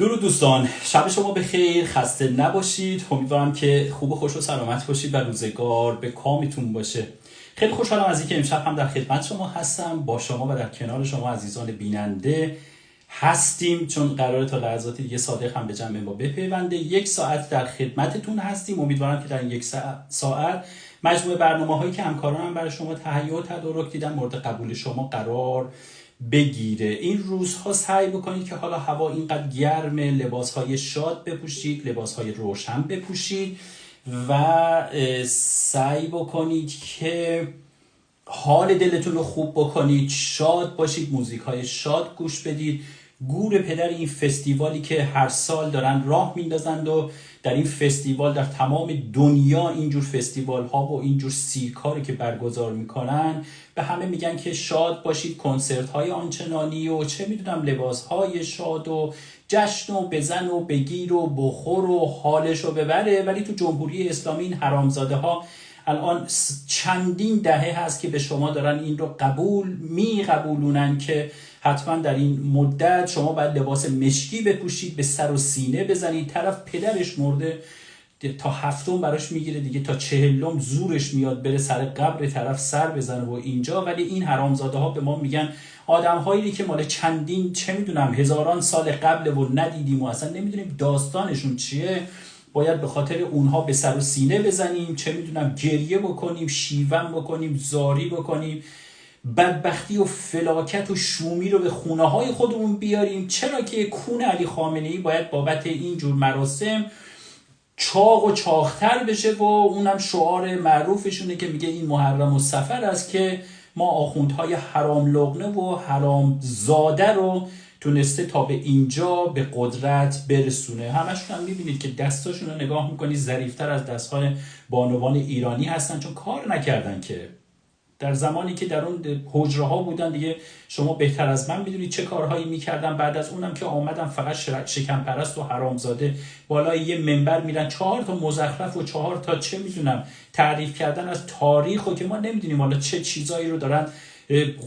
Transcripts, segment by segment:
درود دوستان، شب شما بخیر، خسته نباشید. امیدوارم که خوب و خوش و سلامت باشید و روزگار به کامتون باشه. خیلی خوشحالم از اینکه امشب هم در خدمت شما هستم، با شما و در کنار شما عزیزان بیننده هستیم، چون قراره تا لحظات دیگه صادق هم به جمع ما بپیونده. 1 ساعت در خدمتتون هستیم. امیدوارم که در این 1 ساعت مجموعه برنامه‌هایی که همکارانم برای شما تهیه و تدارک دیدن مورد قبول شما قرار بگیره. این روزها سعی بکنید که حالا هوا اینقدر گرمه، لباسهای شاد بپوشید، لباسهای روشن بپوشید و سعی بکنید که حال دلتون رو خوب بکنید، شاد باشید، موزیک های شاد گوش بدید. گور پدر این فستیوالی که هر سال دارن راه میندازند و در این فستیوال در تمام دنیا اینجور فستیوال ها و اینجور سیرکاری که برگزار میکنن به همه میگن که شاد باشید، کنسرت های آنچنانی و چه میدونم لباس های شاد و جشن و بزن و بگیر و بخور و حالش رو ببره. ولی تو جمهوری اسلامی این حرامزاده ها الان چندین دهه هست که به شما دارن این رو قبولونن که حتما در این مدت شما باید لباس مشکی بپوشید، به سر و سینه بزنید. طرف پدرش مرده، تا 7 براش میگیره دیگه، تا 40 زورش میاد بره سر قبر طرف سر بزنه و اینجا. ولی این حرامزاده ها به ما میگن آدم هایی که مال چندین چه میدونم هزاران سال قبل و ندیدیم و اصلا نمیدونیم داستانشون چیه، باید به خاطر اونها به سر و سینه بزنیم، چه میدونم گریه بکنیم، شیون بکنیم، زاری بکنیم، بدبختی و فلاکت و شومی رو به خونه های خودمون بیاریم. چرا که کون علی خامنه‌ای باید بابت اینجور مراسم چاق و چاقتر بشه و اونم شعار معروفشونه که میگه این محرم و سفر است که ما آخوندهای حرام لقنه و حرام زاده رو تونسته تا به اینجا به قدرت برسونه. همشون هم میبینید که دستاشون رو نگاه میکنید ظریفتر از دستهای بانوان ایرانی هستن، چون کار نکردن که در زمانی که در اون حجره ها بودن دیگه شما بهتر از من میدونید چه کارهایی میکردن. بعد از اونم که آمدن فقط شکم پرست و حرامزاده بالای یه منبر میرن 4 تا مزخرف و 4 تا چه میدونم تعریف کردن از تاریخ و که ما نمیدونیم حالا چه چیزایی رو دارن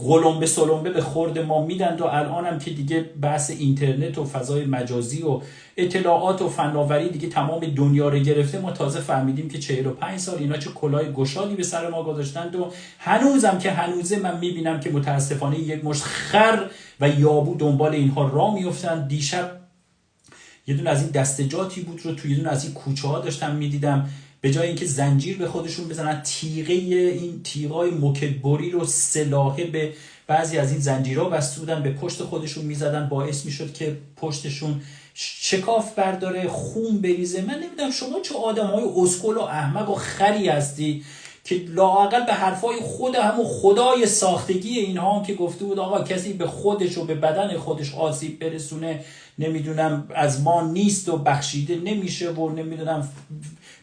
غلمبه سلمبه به خورد ما میدن. و الان هم که دیگه بحث اینترنت و فضای مجازی و اطلاعات و فناوری دیگه تمام دنیا رو گرفته، ما تازه فهمیدیم که 45 سال اینا چه کلاه گشادی به سر ما گذاشتند. و هنوزم که هنوزه من میبینم که متاسفانه یک مشت خر و یابو دنبال اینها راه میافتن. دیشب یه دونه از این دستجاتی بود رو توی یه دونه از این کوچه ها داشتم میدیدم، به جای اینکه زنجیر به خودشون بزنن، تیغای موکدبری رو سلاحه به بعضی از این زنجیرها بسته بودن، به پشت خودشون میزدن، باعث میشد که پشتشون شکاف برداره، خون بریزه. من نمیدونم شما چه آدمای اسکل و احمق و خری هستی که لااقل به حرفای خود همون خدای ساختگی اینها هم که گفته بود آقا کسی به خودش و به بدن خودش آسیب برسونه نمیدونم از ما نیست و بخشیده نمیشه و نمیدونم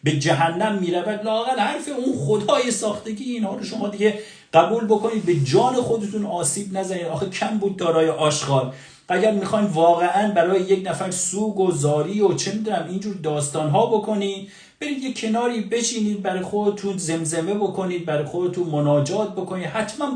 به جهنم میره، و لااقل حرف اون خدای ساختگی اینها رو شما دیگه قبول بکنید، به جان خودتون آسیب نزنید. آخه کم بود دارای آشغال. اگر میخواین واقعا برای یک نفر سوگ و زاری و چه میدونم اینجور داستانها بکنید، برید یه کناری بچینید، برای خودتون زمزمه بکنید، برای خودتون مناجات بکنید. حتما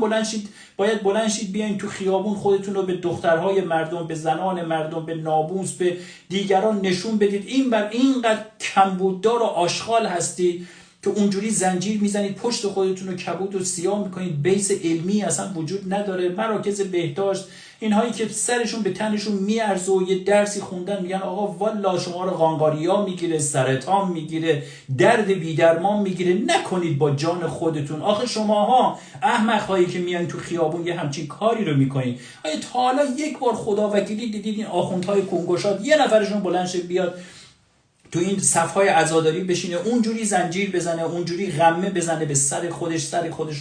باید بلند شید بیاین تو خیابون خودتون رو به دخترهای مردم، به زنان مردم، به ناموس، به دیگران نشون بدید. اینقدر کمبوددار و آشغال هستید که اونجوری زنجیر میزنید پشت خودتون رو کبود و سیاه میکنید. بیس علمی اصلا وجود نداره. مراکز بهداشت اینهایی که سرشون به تنشون میارزه و یه درسی خوندن میگن آقا والا شما رو قانقاریا میگیره، سرطان میگیره، درد بی‌درمان میگیره، نکنید با جان خودتون. آخه شماها احمق هایی که میان تو خیابون یه همچین کاری رو میکنید. آیا تا حالا یک بار خداوکیلی دیدید این آخوندهای کنگوشاد یه نفرشون بلند شه بیاد تو این صفهای عزاداری بشینه اونجوری زنجیر بزنه، اونجوری غمه بزنه به سر خودش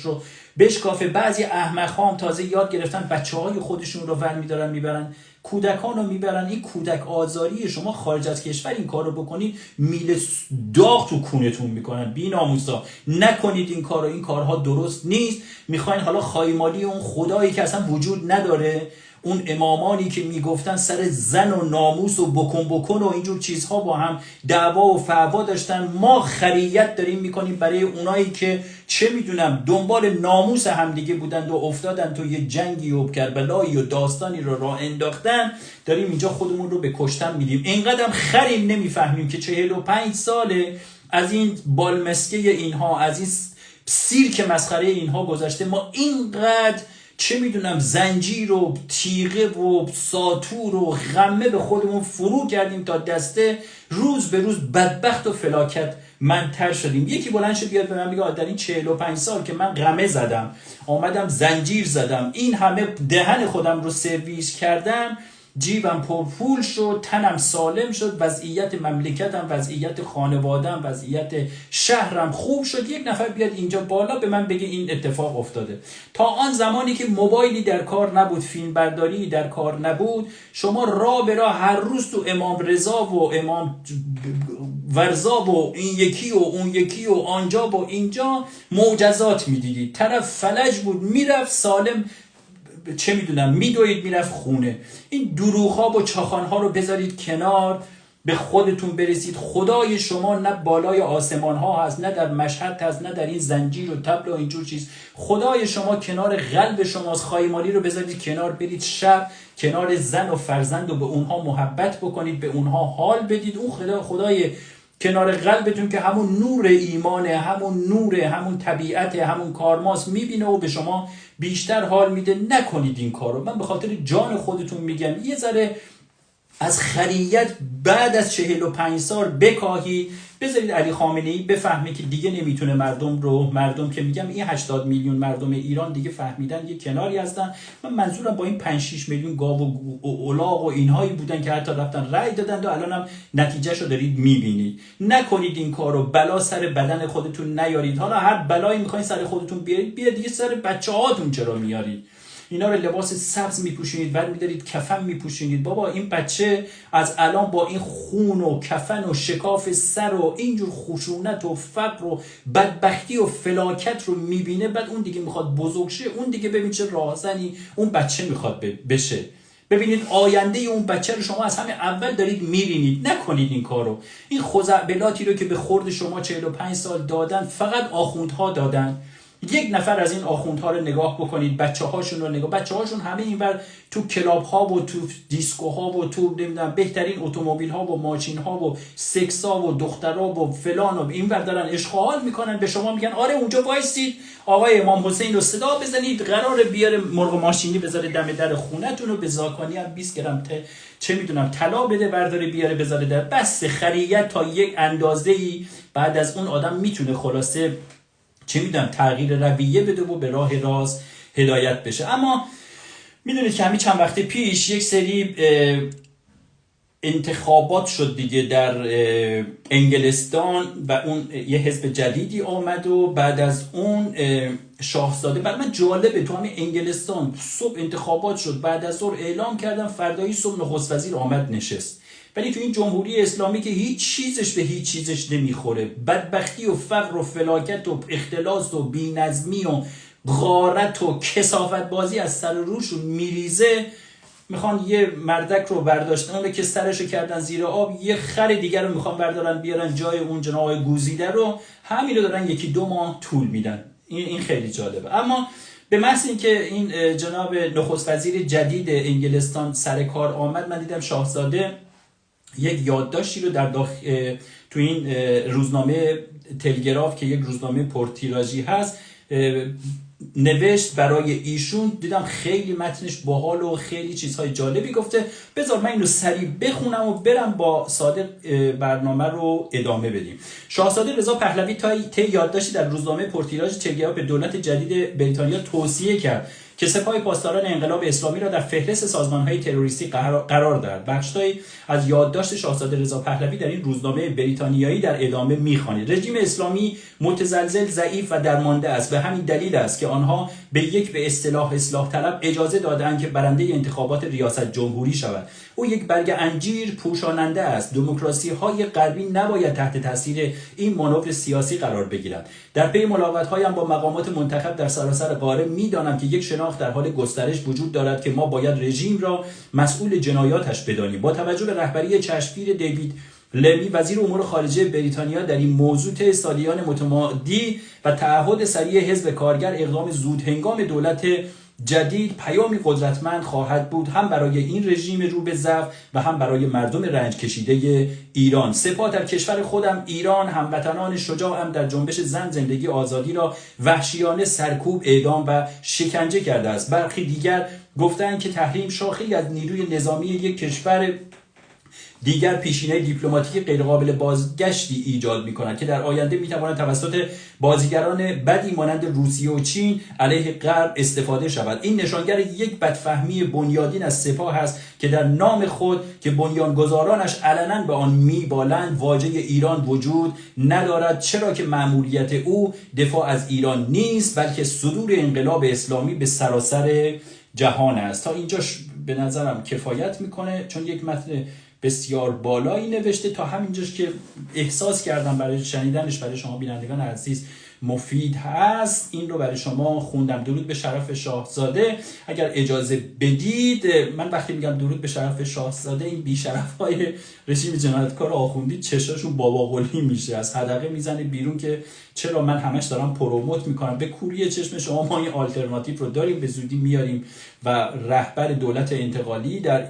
رو بشکافه؟ بعضی احمق‌ها هم تازه یاد گرفتن بچه‌های خودشون رو ور می‌دارن میبرن، کودکان رو میبرن. این کودک آزاری شما خارج از کشور این کار رو بکنید میله داغ تو کونتون میکنن. بی‌ناموسا نکنید این کارها درست نیست. میخواین حالا خایمالی اون خدایی که اصلا وجود نداره، اون امامانی که میگفتن سر زن و ناموس و بکن و اینجور چیزها با هم دعوا و فعوا داشتن، ما خریت داریم میکنیم برای اونایی که چه میدونم دنبال ناموس همدیگه بودند و افتادن تو یه جنگی و کربلایی و داستانی رو راه انداختن، داریم اینجا خودمون رو به کشتن میدیم. اینقدر خریم نمیفهمیم که 45 ساله از این بالمسکه اینها، از این سیرک مسخره اینها گذشته، ما اینقدر چه میدونم زنجیر و تیغه و ساتور و غمه به خودمون فرو کردیم تا دسته روز به روز بدبخت و فلاکت منتر شدیم. یکی بلند شد بیاد به من بگه در این 45 سال که من غمه زدم، آمدم زنجیر زدم، این همه دهن خودم رو سرویس کردم، جیبم پرپول شد، تنم سالم شد، وضعیت مملکتم، وضعیت خانوادم، وضعیت شهرم خوب شد، یک نفر بیاد اینجا بالا به من بگه این اتفاق افتاده. تا آن زمانی که موبایلی در کار نبود، فیلم برداری در کار نبود، شما راه به راه هر روز تو امام رضا و امام ورزا و این یکی و اون یکی و آنجا و اینجا معجزات میدیدید. طرف فلج بود میرفت سالم، چه میدونم میدوید میرفت خونه. این دروغ‌ها و چاخان‌ها رو بذارید کنار، به خودتون برسید. خدای شما نه بالای آسمان‌ها هست، نه در مشهد هست، نه در این زنجیر و طبل و اینجور چیز. خدای شما کنار قلب شماست. خایمالی رو بذارید کنار، برید شب کنار زن و فرزند و به اونها محبت بکنید، به اونها حال بدید. اون خدای کنار قلبتون که همون نور ایمانه، همون نوره، همون طبیعته، همون کارماست، میبینه و به شما بیشتر حال میده. نکنید این کارو. من به خاطر جان خودتون میگم یه ذره از خریت بعد از 45 سال بکاهید. بذارید علی خامنه‌ای بفهمه که دیگه نمیتونه مردم که میگم این 80 میلیون مردم ایران دیگه فهمیدن یه کناری هستن. من منظورم با این 5-6 میلیون گاو و الاغ و اینهایی بودن که حتی رفتن رأی دادن و الانم نتیجهشو دارید میبینید. نکنید این کارو، بلا سر بدن خودتون نیارید. حالا هر بلایی میخواین سر خودتون بیارید، دیگه سر بچه‌هاتون چرا میارید؟ اینا رو لباس سبز میپوشونید، بعد میدارید کفن میپوشونید. بابا این بچه از الان با این خون و کفن و شکاف سر و اینجور خشونت و فقر و بدبختی و فلاکت رو میبینه، بعد اون دیگه میخواد بزرگ شه، اون دیگه ببین چه راهزنی اون بچه میخواد بشه. ببینید آینده اون بچه رو شما از همه اول دارید میرینید. نکنید این کارو. این خزعبلاتی رو که به خورد شما 45 سال دادن، فقط آخوندها دادن. یک نفر از این آخوندها رو نگاه بکنید، بچه‌هاشون رو نگاه، بچه‌هاشون همه اینور تو کلاب ها و تو دیسکو ها و تو نمیدونم بهترین اتومبیل ها و ماشین ها و سکس ها و دخترها و فلان و اینور دارن اشغال میکنن. به شما میگن آره اونجا وایسید آقای امام حسین رو صدا بزنید، قراره بیاره مرغ ماشینی بذاره دم در خونتون و به زاکانی هم 20 گرم چه میدونم طلا بده برداره بیاره بذاره در. بس خریت تا یک اندازه‌ای بعد از اون آدم میتونه خلاصه چه میدونم تغییر رویه بده و به راه راست هدایت بشه. اما میدونید که همین چند وقت پیش یک سری انتخابات شد دیگه در انگلستان و اون یه حزب جدیدی آمد و بعد از اون شاهزاده، بعد من جالبه تو همین انگلستان صبح انتخابات شد، بعد از ظهر اعلام کردن فردایی صبح نخست وزیر آمد نشست. ولی تو این جمهوری اسلامی که هیچ چیزش به هیچ چیزش نمیخوره، بدبختی و فقر و فلاکت و اختلاس و بی‌نظمی و غارت و کثافت بازی از سر روشون میریزه، میخوان یه مردک رو برداشتن، اون که سرشو کردن زیر آب، یه خر دیگر رو میخوان بردارن بیارن جای اون جناب آقای گوزیده رو، همین رو دارن 1-2 ماه طول میدن. این خیلی جالبه. اما به محض اینکه این جناب نخست وزیر جدید انگلستان سر کار آمد، من دیدم شاهزاده یک یادداشتی رو در تو این روزنامه تلگراف که یک روزنامه پرتیراژی هست نوشت برای ایشون. دیدم خیلی متنش باحال و خیلی چیزهای جالبی گفته. بذار من اینو سریع بخونم و برم با صادق برنامه رو ادامه بدیم. شاهزاده رضا پهلوی طی یادداشتی در روزنامه پرتیراژ تلگراف به دولت جدید بریتانیا توصیه کرد که سپاه پاسداران انقلاب اسلامی را در فهرست سازمان‌های تروریستی قرار دهد. بخش‌هایی از یادداشت شاهزاده رضا پهلوی در این روزنامه بریتانیایی در ادامه می‌خوانید. رژیم اسلامی متزلزل، ضعیف و درمانده است. به همین دلیل است که آنها به اصطلاح اصلاح طلب اجازه دادند که برنده انتخابات ریاست جمهوری شود. او یک برگ انجیر پوشاننده است. دموکراسی‌های غربی نباید تحت تاثیر این مانور سیاسی قرار بگیرند. در پی ملاقات‌هایم با مقامات منتخب در سراسر قاره می‌دانم که یک شناخت شناخت در حال گسترش وجود دارد که ما باید رژیم را مسئول جنایاتش بدانیم. با توجه به رهبری چشمگیر دیوید لمی وزیر امور خارجه بریتانیا در این موضوع طی سالیان متمادی و تعهد سریع حزب کارگر اقدام زود هنگام دولت جدید پیامی قدرتمند خواهد بود، هم برای این رژیم رو به ضعف و هم برای مردم رنج کشیده ایران. سپاه در کشور خودم ایران هموطنان شجاعم در جنبش زن زندگی آزادی را وحشیانه سرکوب، اعدام و شکنجه کرده است. برخی دیگر گفتند که تحریم شاخه‌ای از نیروی نظامی یک کشور دیگر پیشینه دیپلماتیک غیرقابل بازگشتی ایجاد می‌کند که در آینده می‌تواند توسط بازیگران بدی مانند روسیه و چین علیه غرب استفاده شود. این نشانگر یک بدفهمی بنیادین از سپاه است که در نام خود که بنیانگذارانش علنا به آن میبالند واژه ایران وجود ندارد، چرا که مأموریت او دفاع از ایران نیست بلکه صدور انقلاب اسلامی به سراسر جهان است. تا اینجاش به نظرم کفایت میکنه، چون یک متن بسیار بالایی نوشته. تا همینجاش که احساس کردم برای شنیدنش برای شما بینندگان عزیز مفید هست، این رو برای شما خوندم. درود به شرف شاهزاده. اگر اجازه بدید، من وقتی میگم درود به شرف شاهزاده، این بی‌شرف‌های رژیم جنایتکار آخوندی چشاشون بابا قلی میشه، از حدقه میزنه بیرون که چرا من همش دارم پروموت میکنم. به کوری چشم شما ما این آلترناتیو رو داریم، به زودی میاریم و رهبر دولت انتقالی در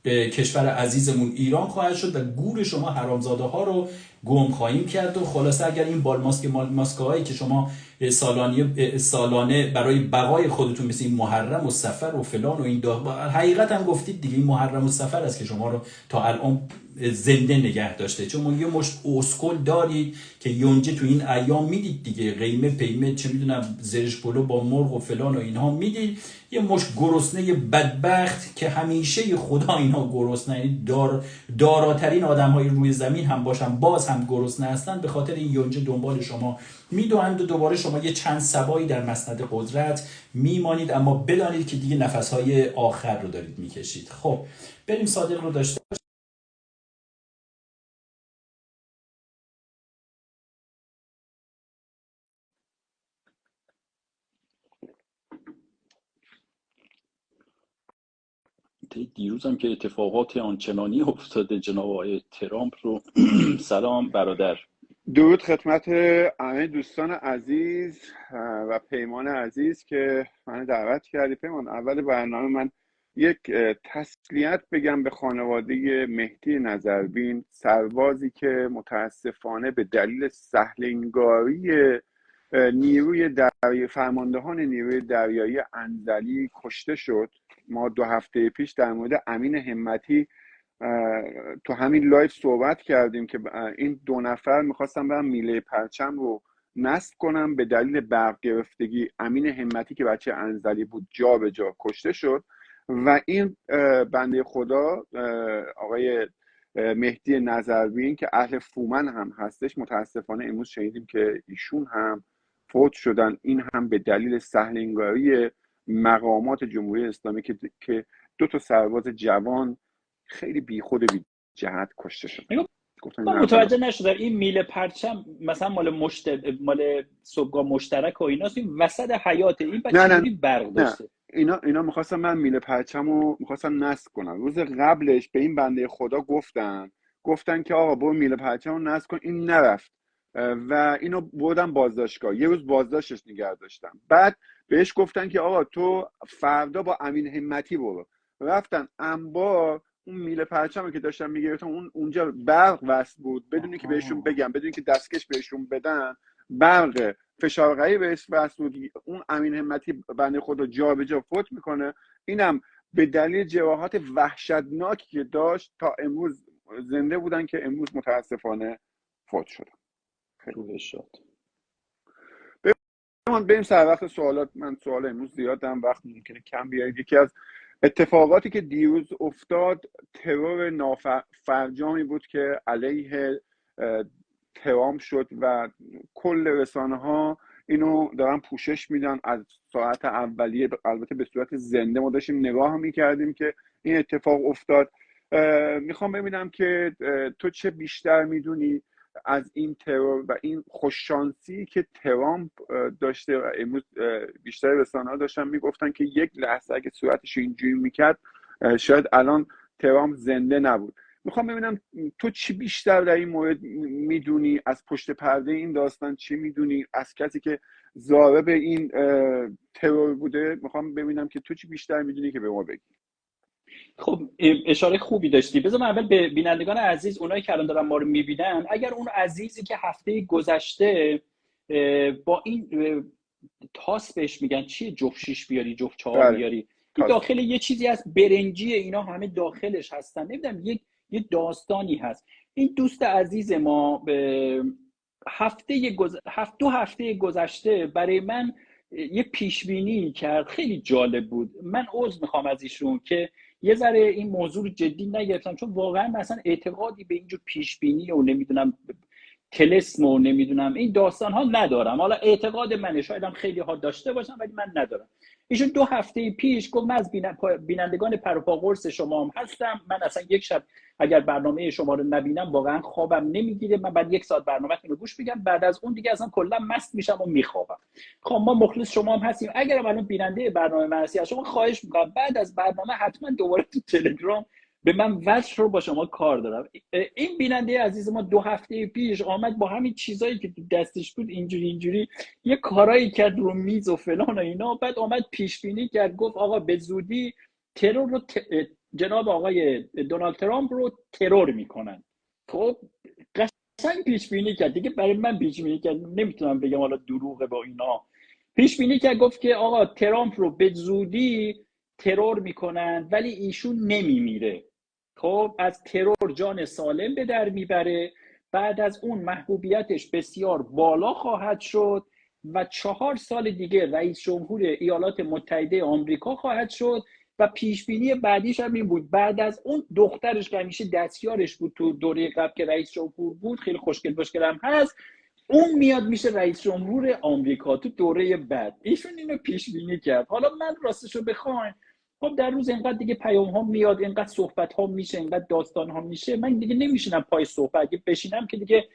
کشور عزیزمون ایران خواهد شد و گور شما حرامزاده ها رو گم خواهیم کرد. و خلاصه اگر این ماسکه هایی که شما سالانه برای بقای خودتون مثل این محرم و سفر و فلان و این حقیقت هم گفتید دیگه، این محرم و سفر است که شما رو تا الان زنده نگه داشته، چون ما یه مشت اسکل دارید که یونجه تو این ایام میدید دیگه، قیمه پیمه چه میدونم زرش پلو با مرغ و فلان و اینها میدید، یه مشت گرسنه بدبخت که همیشه خدا اینها گرسنه، یعنی داراترین آدم های روی زمین هم باشن باز هم گرسنه هستن، به خاطر این یونجه دنبال شما میدوند و دوباره شما یه چند سبایی در مسند قدرت میمانید، اما بدانید که دیگه نفسهای آخر رو دارید میکشید. خب بریم صادق رو داشته دیروزم که اتفاقات آنچنانی افتاده جناب آقای ترامپ رو سلام برادر. درود خدمت همه دوستان عزیز و پیمان عزیز که من دعوت کردی. پیمان، اول برنامه من یک تسلیت بگم به خانواده مهدی نظربین، سربازی که متاسفانه به دلیل سهلنگاری نیروی دریایی، فرماندهان نیروی دریایی انزلی کشته شد. ما 2 هفته پیش در مورد امین همتی تو همین لایف صحبت کردیم که این 2 نفر میخواستن برن میله پرچم رو نصب کنم، به دلیل برق گرفتگی امین همتی که بچه انزلی بود جا به جا کشته شد و این بنده خدا آقای مهدی نظربین که اهل فومن هم هستش، متاسفانه امروز شنیدیم که ایشون هم فوت شدن. این هم به دلیل سهلنگاری مقامات جمهوری اسلامی که 2 سرباز جوان خیلی بیخود بی جهت کشته شد. من متوجه نشدم این میله پرچم مثلا مال صبحگاه مشترک و ایناست، این وسط حیات این بچه‌ای برق داشته؟ اینا میخواستم من میله پرچم رو میخواستم نصب کنم. روز قبلش به این بنده خدا گفتن که آقا برو میله پرچم رو نصب کن، این نرفت و اینو بردم بازداشتگاه. یه روز بازداشتش نگه داشتم، بعد بهش گفتن که آقا تو فردا با امین همتی برو. رفتن انبار، اون میله پرچمی که داشتن میگرفتن اونجا برق وصل بود، بدونی که بهشون بگم، بدونی که دستکش بهشون بدن، برق فشارقایی بهش وصل بود. اون امین همتی بنده خدا جا به جا فوت میکنه. اینم به دلیل جراحات وحشتناکی که داشت تا امروز زنده بودن که امروز متاسفانه فوت شدن. خیلی شد. بریم سر وقت سوالات. من سوال امروز زیاد دارم، وقت ممکنه کم بیارید. یکی از اتفاقاتی که دیروز افتاد ترور نافرجامی بود که علیه ترامپ شد و کل رسانه ها اینو دارن پوشش میدن. از ساعت اولیه البته به صورت زنده ما داشتیم نگاه میکردیم که این اتفاق افتاد. میخوام ببینم که تو چه بیشتر میدونی از این ترور و این خوششانسی که ترامپ داشته و امروز بیشتر رسانه‌ها داشتن میگفتن که یک لحظه اگه صورتش اینجوری میکرد شاید الان ترامپ زنده نبود. میخوام ببینم تو چی بیشتر در این مورد میدونی، از پشت پرده این داستان چی میدونی، از کسی که ضارب این ترور بوده. میخوام ببینم که تو چی بیشتر میدونی که به ما بگی. خب اشاره خوبی داشتی. بذار من اول به بینندگان عزیز، اونایی که الان دارن ما رو میبینن، اگر اون عزیزی که هفته گذشته با این تاس بهش میگن چیه، جفت شیش بیاری جفت چهار بله بیاری، این تاس. داخل یه چیزی از برنجی، اینا همه داخلش هستن، نمیدونم یه داستانی هست. این دوست عزیز ما دو هفته گذشته برای من یه پیش بینی کرد، خیلی جالب بود. من عذر میخوام از ایشون که یه ذره این موضوع رو جدی نگرفتم، چون واقعا مثلا اعتقادی به اینجور پیش بینی و نمیدونم تلسم و نمیدونم این داستان ها ندارم. حالا اعتقاد منه، شاید هم خیلی ها داشته باشم ولی من ندارم. ایشون دو هفته پیش گفت من از بینندگان پروپا قرص شما هم هستم، من اصلا یک شب اگر برنامه شما رو نبینم واقعا خوابم نمیگیره، من بعد یک ساعت برنامه‌تون رو گوش میگم، بعد از اون دیگه اصلا کلا مست میشم و میخوابم. خب ما مخلص شما هم هستیم، اگرم الان بیننده برنامه من هستی، از شما خواهش میکنم بعد از برنامه حتما دوباره تو تلگرام به من وصل رو، با شما کار دارم. این بیننده عزیز ما دو هفته پیش آمد با همین چیزایی که تو دستش بود اینجوری یه کارایی کرد رو میز و فلان و اینا، بعد آمد پیش بینی کرد، گفت آقا به زودی ترور رو جناب آقای دونالد ترامپ رو ترور میکنن. خب قشنگ پیش بینی کرد دیگه، برای من پیش بینی کرد، نمیتونم بگم حالا دروغه با اینا. پیش بینی کرد، گفت که آقا ترامپ رو به زودی ترور میکنن ولی ایشون نمیمیره. خب از ترور جان سالم به در میبره، بعد از اون محبوبیتش بسیار بالا خواهد شد و 4 سال دیگه رئیس جمهور ایالات متحده آمریکا خواهد شد. و پیش بینی بعدیش هم این بود، بعد از اون دخترش که همیشه دستیارش بود تو دوره قبل که رئیس جمهور بود، خیلی خوشگل هم هست، اون میاد میشه رئیس جمهور آمریکا تو دوره بعد. ایشون اینو پیش بینی کرد. حالا من راستشو بخواین، خب در روز اینقدر دیگه پیام ها میاد، اینقدر صحبت ها میشه، اینقدر داستان ها میشه، من دیگه نمیشینم پای صحبت، اگه بشینم که دیگه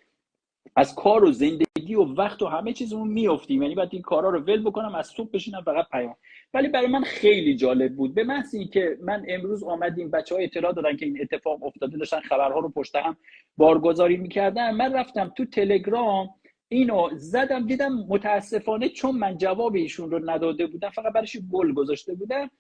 از کار و زندگی و وقت و همه چیزمون میافتیم، یعنی باید این کارا رو ول بکنم، از صبح بشینم فقط پیام. ولی برای من خیلی جالب بود، به محض اینکه من امروز آمدیم بچه‌ها اطلاع دادن که این اتفاق افتاده، داشتن خبرها رو پشت هم بارگذاری میکردن، من رفتم تو تلگرام اینو زدم، دیدم متاسفانه چون من جواب ایشون رو نداده بودم، فقط برایش گل گذاشته بودم،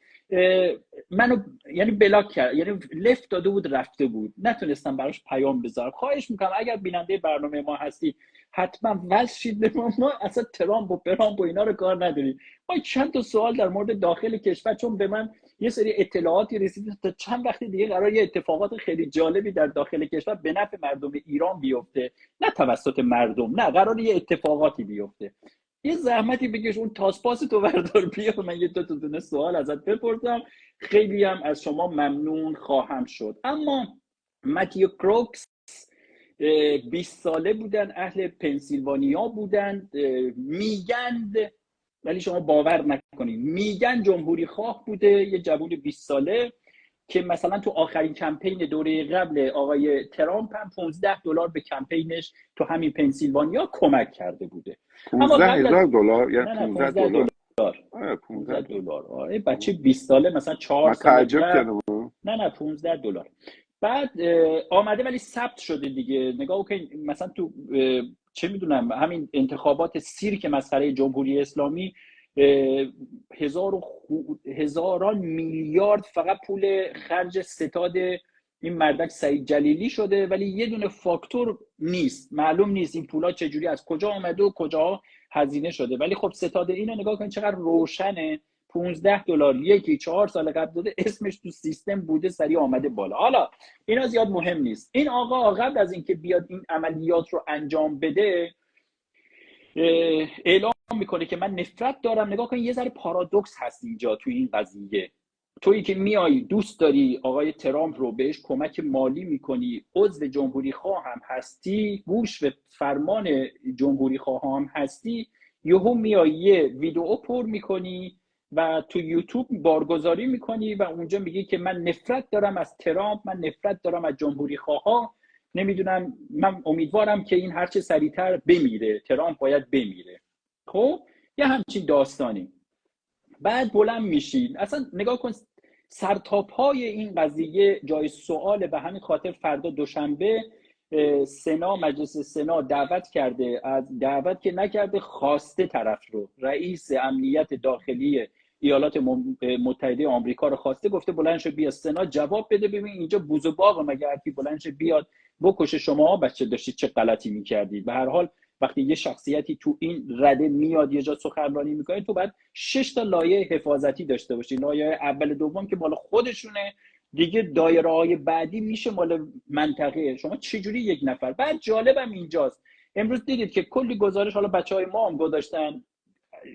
منو یعنی بلاک کرد، یعنی لفت داده بود رفته بود، نتونستم براش پیام بذارم. خواهش میکنم اگر بیننده برنامه ما هستی حتما وصل شید به ما اصلا ترامپ و پرامپ و اینا رو کار نداریم. ما چند تا سوال در مورد داخل کشور، چون به من یه سری اطلاعاتی رسید تا چند وقت دیگه قرار یه اتفاقات خیلی جالبی در داخل کشور به نفع مردم ایران بیفته، نه توسط مردم، نه، قرار یه اتفاقاتی بیفته. یه زحمتی بکش، اون تاسپاس تو بردار بیا، من یه دو دونه سوال ازت بپرسم، خیلی هم از شما ممنون خواهم شد. اما متیو کروکس 20 ساله بودن، اهل پنسیلوانیا بودن، میگن، ولی شما باور نکنید، میگن جمهوری خواه بوده، یه جوون 20 ساله که مثلا تو آخرین کمپین دوره قبل آقای ترامپ هم $15 به کمپینش تو همین پنسیلوانیا کمک کرده بوده. اما قبل از $15,000 یعنی نه $15. $15. آره بچه 20 ساله مثلا 4 من سال تعجب قبل، کردم. نه $15. بعد آمده ولی ثبت شده دیگه. نگاه کن مثلا تو چه میدونم همین انتخابات سیرک مسخره جمهوری اسلامی هزاران میلیارد فقط پول خرج ستاد این مردک سعید جلیلی شده، ولی یه دونه فاکتور نیست، معلوم نیست این پولا چجوری از کجا آمده و کجا هزینه شده. ولی خب ستاد اینو نگاه کن چقدر روشنه، $15 یکی 4 سال قبل داده، اسمش تو سیستم بوده، سریع آمده بالا. حالا اینا زیاد مهم نیست. این آقا قبل از اینکه بیاد این عملیات رو انجام بده اعلام میکنه که من نفرت دارم. نگاه کن یه ذره پارادوکس هست اینجا تو این قضیه. تویی که میایی دوست داری آقای ترامپ رو بهش کمک مالی میکنی، عضو جمهوری خواه هم هستی، گوش به فرمان جمهوری خواه هم هستی، یهو میایی یه ویدئو پر میکنی و تو یوتیوب بارگذاری میکنی و اونجا میگی که من نفرت دارم از ترامپ، من نفرت دارم از جمهوری خواه ها. نمیدونم، من امیدوارم که این هرچه سریعتر بمیره، ترامپ باید بمیره. خب یه همچین داستانی. بعد بلند میشید اصلا نگاه کن، سرتاپای این قضیه جای سواله. به همین خاطر فردا دوشنبه مجلس سنا دعوت کرده، از دعوت که نکرده خواسته طرف رو، رئیس امنیت داخلی ایالات متحده آمریکا رو خواسته، گفته بلند شو بیا سنا جواب بده، ببین اینجا بوز و باغ، مگه هرکی بلند شو بیاد بکشه شما بچه داشتید چه غلطی میکردید. به هر حال وقتی یه شخصیتی تو این رده میاد یه جا سخنرانی میکنه، تو باید 6 تا لایه حفاظتی داشته باشی. لایه اول دوم که مال خودشونه، دیگه دایره های بعدی میشه مال منطقه. شما چجوری یک نفر؟ بعد جالبم اینجاست، امروز دیدید که کلی گزارش، حالا بچهای ما هم گذاشتن،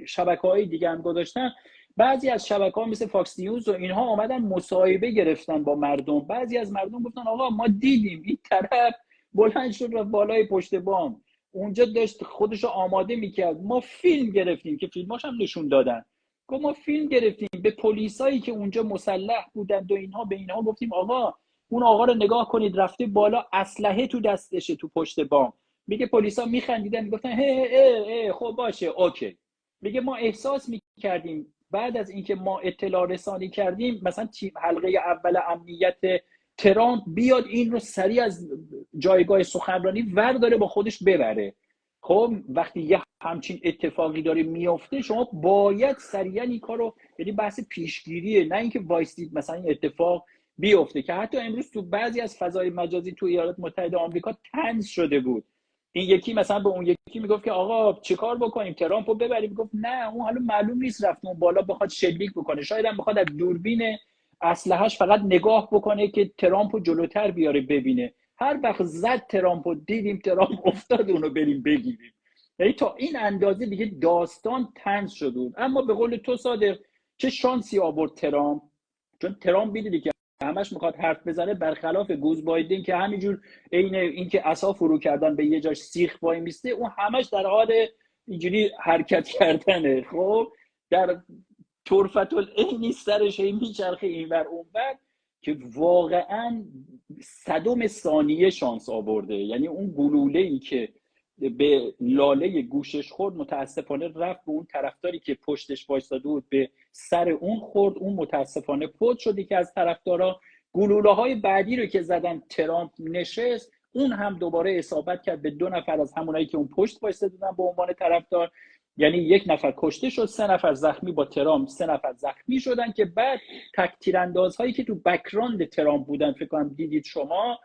شبکه‌های دیگه هم گذاشتن، بعضی از شبکه‌ها مثل فاکس نیوز و اینها آمدن مصاحبه گرفتن با مردم. بعضی از مردم گفتن آقا ما دیدیم این طرف بلند شد و بالای پشت بام اونجا داشت خودشو آماده میکرد، ما فیلم گرفتیم، که فیلماش هم نشون دادن، گفت ما فیلم گرفتیم به پلیسایی که اونجا مسلح بودند و اینها، به اینها گفتیم آقا اون آقا رو نگاه کنید رفته بالا، اسلحه تو دستشه تو پشت بام. میگه پلیسا میخندیدن میگفتن هه خب باشه اوکی. میگه ما احساس میکردیم بعد از اینکه ما اطلاع رسانی کردیم مثلا حلقه اول امنیت ترامپ بیاد این رو سریع از جایگاه سخنرانی ورداره با خودش ببره. خب وقتی یه همچین اتفاقی داره میفته شما باید سریعا این کارو، یعنی بحث پیشگیریه، نه اینکه وایسید مثلا این اتفاق بیفته. که حتی امروز تو بعضی از فضای مجازی تو ایالات متحده آمریکا طنز شده بود، این یکی مثلا به اون یکی میگفت که آقا چیکار بکنیم ترامپو ببریم، میگفت نه اون حالا معلوم نیست رفت اون بالا بخواد شلیک بکنه، شاید هم بخواد از دوربین اسلحه‌اش فقط نگاه بکنه که ترامپو جلوتر بیاره ببینه. هر وقت زد ترامپو دیدیم ترامپ افتاد اونو بریم بگیریم. یعنی تا این اندازه دیگه داستان طنز شده بود. اما به قول تو صادق چه شانسی آورد ترامپ، چون ترامپ میدونی که همش میخواد حرف بزنه، برخلاف گوز بایدن که همینجور عین اینکه عصا فرو کردن به یه جاش سیخ وای میسته، اون همش در حال اینجوری حرکت کردنه. خب در طرفت العینی سرش میچرخه اینور اونور، که واقعا صدم ثانیه شانس آورده. یعنی اون گلوله ای که به لاله گوشش خورد متاسفانه رفت به اون طرفداری که پشتش وایساده بود، به سر اون خورد، اون متاسفانه فوت شد که از طرفدارا. گلوله های بعدی رو که زدن ترامپ نشست، اون هم دوباره اصابت کرد به 2 نفر از همونایی که اون پشت وایساده بودن به عنوان طرفدار. یعنی 1 نفر کشته شد، 3 نفر زخمی با ترامپ، 3 نفر زخمی شدن. که بعد تک تیراندازهایی که تو بک‌گراند ترامپ بودن، فکر کنم دیدید شما،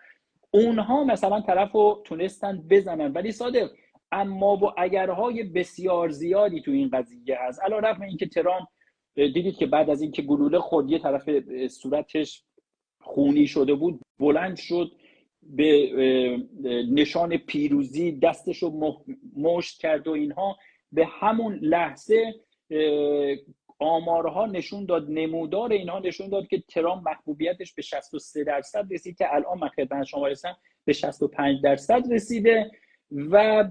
اونها مثلا طرفو تونستن بزنن. ولی صادق اما و اگرهای بسیار زیادی تو این قضیه هست. علیرغم اینکه ترامپ دیدید که بعد از اینکه گلوله خود یه طرف صورتش خونی شده بود، بلند شد به نشان پیروزی دستشو مشت کرد و اینها. به همون لحظه آمارها نشون داد، نمودار اینها نشون داد که ترامپ محبوبیتش به 63% رسید، که الان من خدمت شما رسیدم به 65% رسیده. و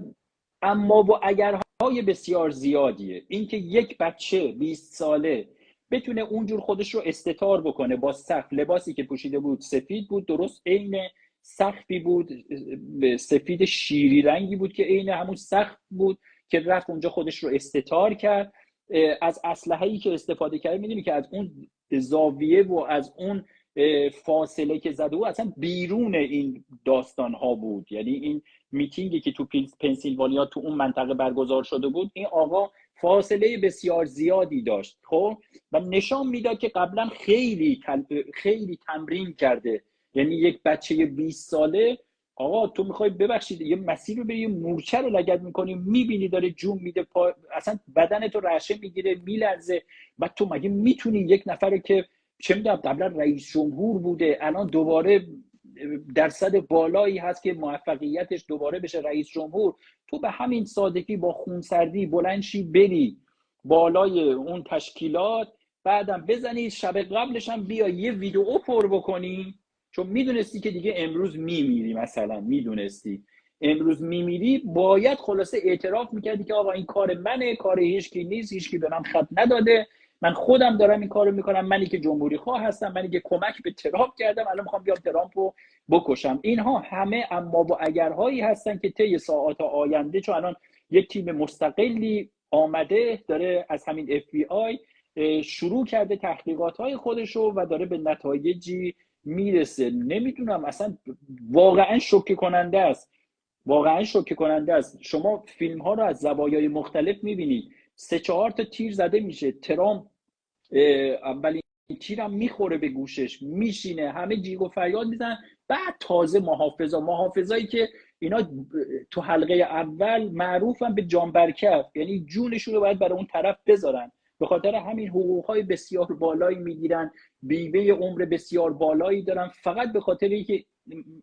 اما و اگرهای بسیار زیادیه. اینکه یک بچه 20 ساله بتونه اونجور خودش رو استتار بکنه با سقف، لباسی که پوشیده بود سفید بود، درست عین سقفی بود، سفید شیری رنگی بود که عین همون سقف بود که رفت اونجا خودش رو استتار کرد. از اسلحه‌ای که استفاده کرد میدونی که از اون زاویه و از اون فاصله که زده بود اصلا بیرون این داستان ها بود. یعنی این میتینگی که تو پنسیلوانیا تو اون منطقه برگزار شده بود، این آقا فاصله بسیار زیادی داشت. خب و نشان میداد که قبلا خیلی تمرین کرده. یعنی یک بچه 20 ساله، آقا تو میخوای ببخشید یه مسیر رو بری، یه مورچه رو لگد میکنی، میبینی داره جون میده، اصلا بدن تو رعشه میگیره، میلرزه. بعد تو مگه میتونی یک نفر که چه میدونم قبلا رئیس جمهور بوده، الان دوباره درصد بالایی هست که موفقیتش دوباره بشه رئیس جمهور، تو به همین سادگی با خونسردی بلندشی بری بالای اون تشکیلات، بعدم بزنی شب قبلش هم بیا یه ویدئو پر بکنی، چون میدونستی که دیگه امروز میمیری، مثلا میدونستی امروز میمیری، باید خلاصه اعتراف میکردی که آقا این کار منه، کار هیچکی نیست، هیچکی به من خط نداده، من خودم دارم این کارو میکنم، منی که جمهوری خواه هستم، منی که کمک به ترامپ کردم، الان میخوام بیام ترامپ رو بکشم. اینها همه اما و اگرهایی هستن که طی ساعات آینده، چون الان یک تیم مستقلی آمده داره از همین FBI شروع کرده تحقیقات‌های خودشو و داره به نتایجی میرسه. نمیدونم، اصلا واقعا شوکه کننده است، واقعا شوکه کننده است. شما فیلم ها رو از زوایای مختلف میبینید، 3-4 تا تیر زده میشه، ترامپ اولین تیرم میخوره به گوشش، میشینه، همه جیغ و فریاد میزنن. بعد تازه محافظایی که اینا تو حلقه اول معروفن به جانبرکف، یعنی جونشون رو باید برای اون طرف بذارن، به خاطر همین حقوقهای بسیار بالایی میگیرن، بیمه عمر بسیار بالایی دارن، فقط به خاطر اینکه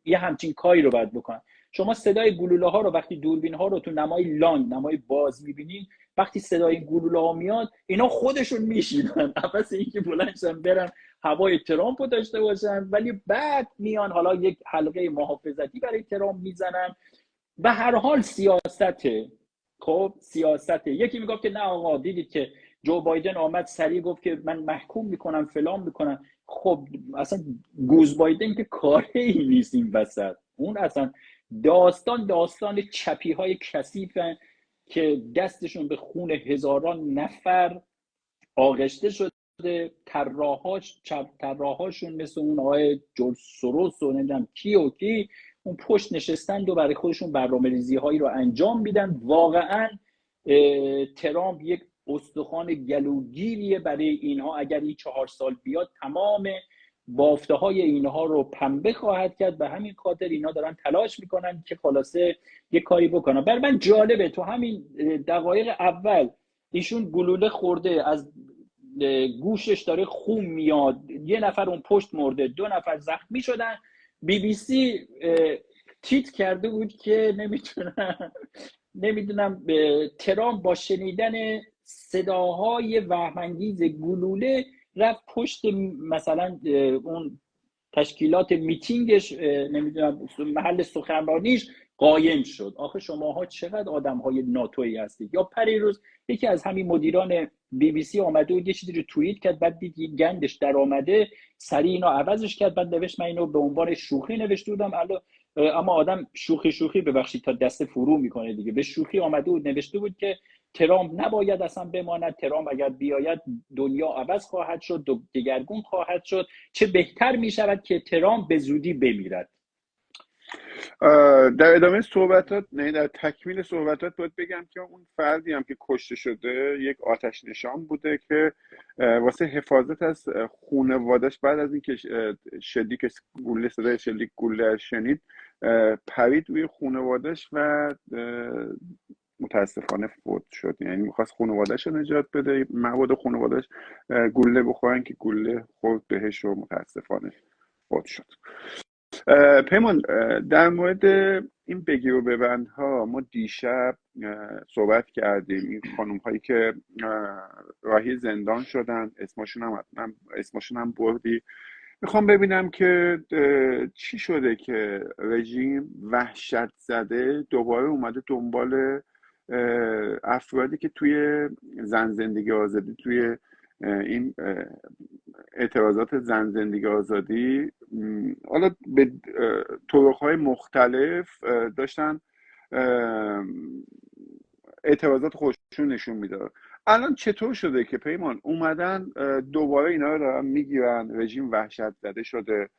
یه همچین کاری رو باید بکنن. شما صدای گلوله ها رو وقتی دوربین ها رو تو نمای لانگ، نمای باز میبینید، وقتی صدای گلوله ها میاد اینا خودشون میشینن عوض اینکه بلندشن برن هوای ترامپ رو داشته باشن، ولی بعد میان حالا یک حلقه محافظتی برای ترامپ میزنن. به هر حال سیاسته. خب سیاسته. یکی میگفت که نه آقا دیدید که جو بایدن آمد سریع گفت که من محکوم میکنم فلان میکنم. خب اصلا گوز بایدن که کاری نیست این وسط. اون اصلا داستان چپی های کثیفن که دستشون به خون هزاران نفر آغشته شده. طراحاشون مثل اون آقای جورج سوروس و نمیدونم کی و کی اون پشت نشستند و برای خودشون برنامه‌ریزی هایی رو انجام میدن. واقعا ترامپ یک استخوان گلوگیریه برای اینها. اگر این 4 سال بیاد تمام بافته های اینها رو پنبه خواهد کرد. به همین خاطر اینا دارن تلاش میکنن که خلاصه یک کاری بکنن. برای من جالبه تو همین دقایق اول ایشون گلوله خورده، از گوشش داره خون میاد، یه نفر اون پشت مرده، 2 نفر زخمی شدن. BBC تیتر کرده بود که نمیدونم ترامپ با شنیدن صداهای وهم‌انگیز گلوله رفت پشت مثلا اون تشکیلات میتینگش، نمیدونم محل سخنرانیش قایم شد. آخه شماها چقدر آدم‌های ناتویی هستید. یا پریروز یکی از همین مدیران BBC آمده و یه چیزی رو توییت کرد، بعد دید یه گندش در آمده، سریع اینو عوضش کرد، بعد نوشت من اینو به عنوان شوخی نوشته بودم. اما آدم شوخی ببخشید تا دست فرو میکنه دیگه، به شوخی آمده بود نوشته بود که ترامپ نباید اصلا بماند، ترامپ اگر بیاید دنیا عوض خواهد شد، دگرگون خواهد شد، چه بهتر میشود که ترامپ به زودی بمیرد. در ادامه صحبتات، نه در تکمیل صحبتات باید بگم که اون فردی هم که کشته شده یک آتش نشان بوده که واسه حفاظت از خانواده‌اش بعد از اینکه شلیک گوله، صدای شلیک گوله شنید، پرید روی خانواده‌اش و متاسفانه فوت شد. یعنی میخواست خانواده‌اش رو نجات بده، مبادا خانواده‌اش گوله بخورن که گوله خورد بهش و متاسفانه فوت شد. پیمان، در مورد این بگیر و ببندها ما دیشب صحبت کردیم. این خانم هایی که راهی زندان شدن اسمشون هم بردی. میخوام ببینم که چی شده که رژیم وحشت زده دوباره اومده دنبال افرادی که توی زن زندگی آزادی، توی این اعتراضات زن زندگی آزادی، حالا به طرق‌های مختلف داشتن اعتراضات خودشون نشون میداد. الان چطور شده که پیمان اومدن دوباره اینا رو دارن میگیرن؟ رژیم وحشت زده شده.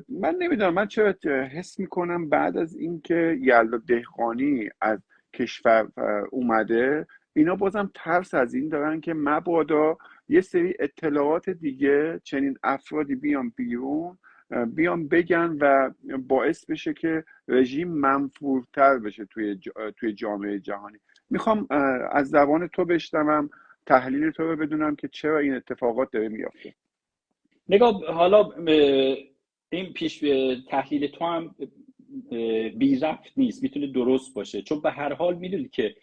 من نمیدونم، من چرا حس میکنم بعد از اینکه یلدا دهقانی از کشور اومده، اینا بازم ترس از این دارن که مبادا یه سری اطلاعات دیگه چنین افرادی بیان بیرون، بیان بگن و باعث بشه که رژیم منفورتر بشه توی جامعه جهانی. میخوام از زبان تو بشنوم، تحلیل تو رو بدونم که چرا این اتفاقات داره میافته. نگاه، حالا این تحلیل تو هم بی ربط نیست، میتونه درست باشه، چون به هر حال میدونید که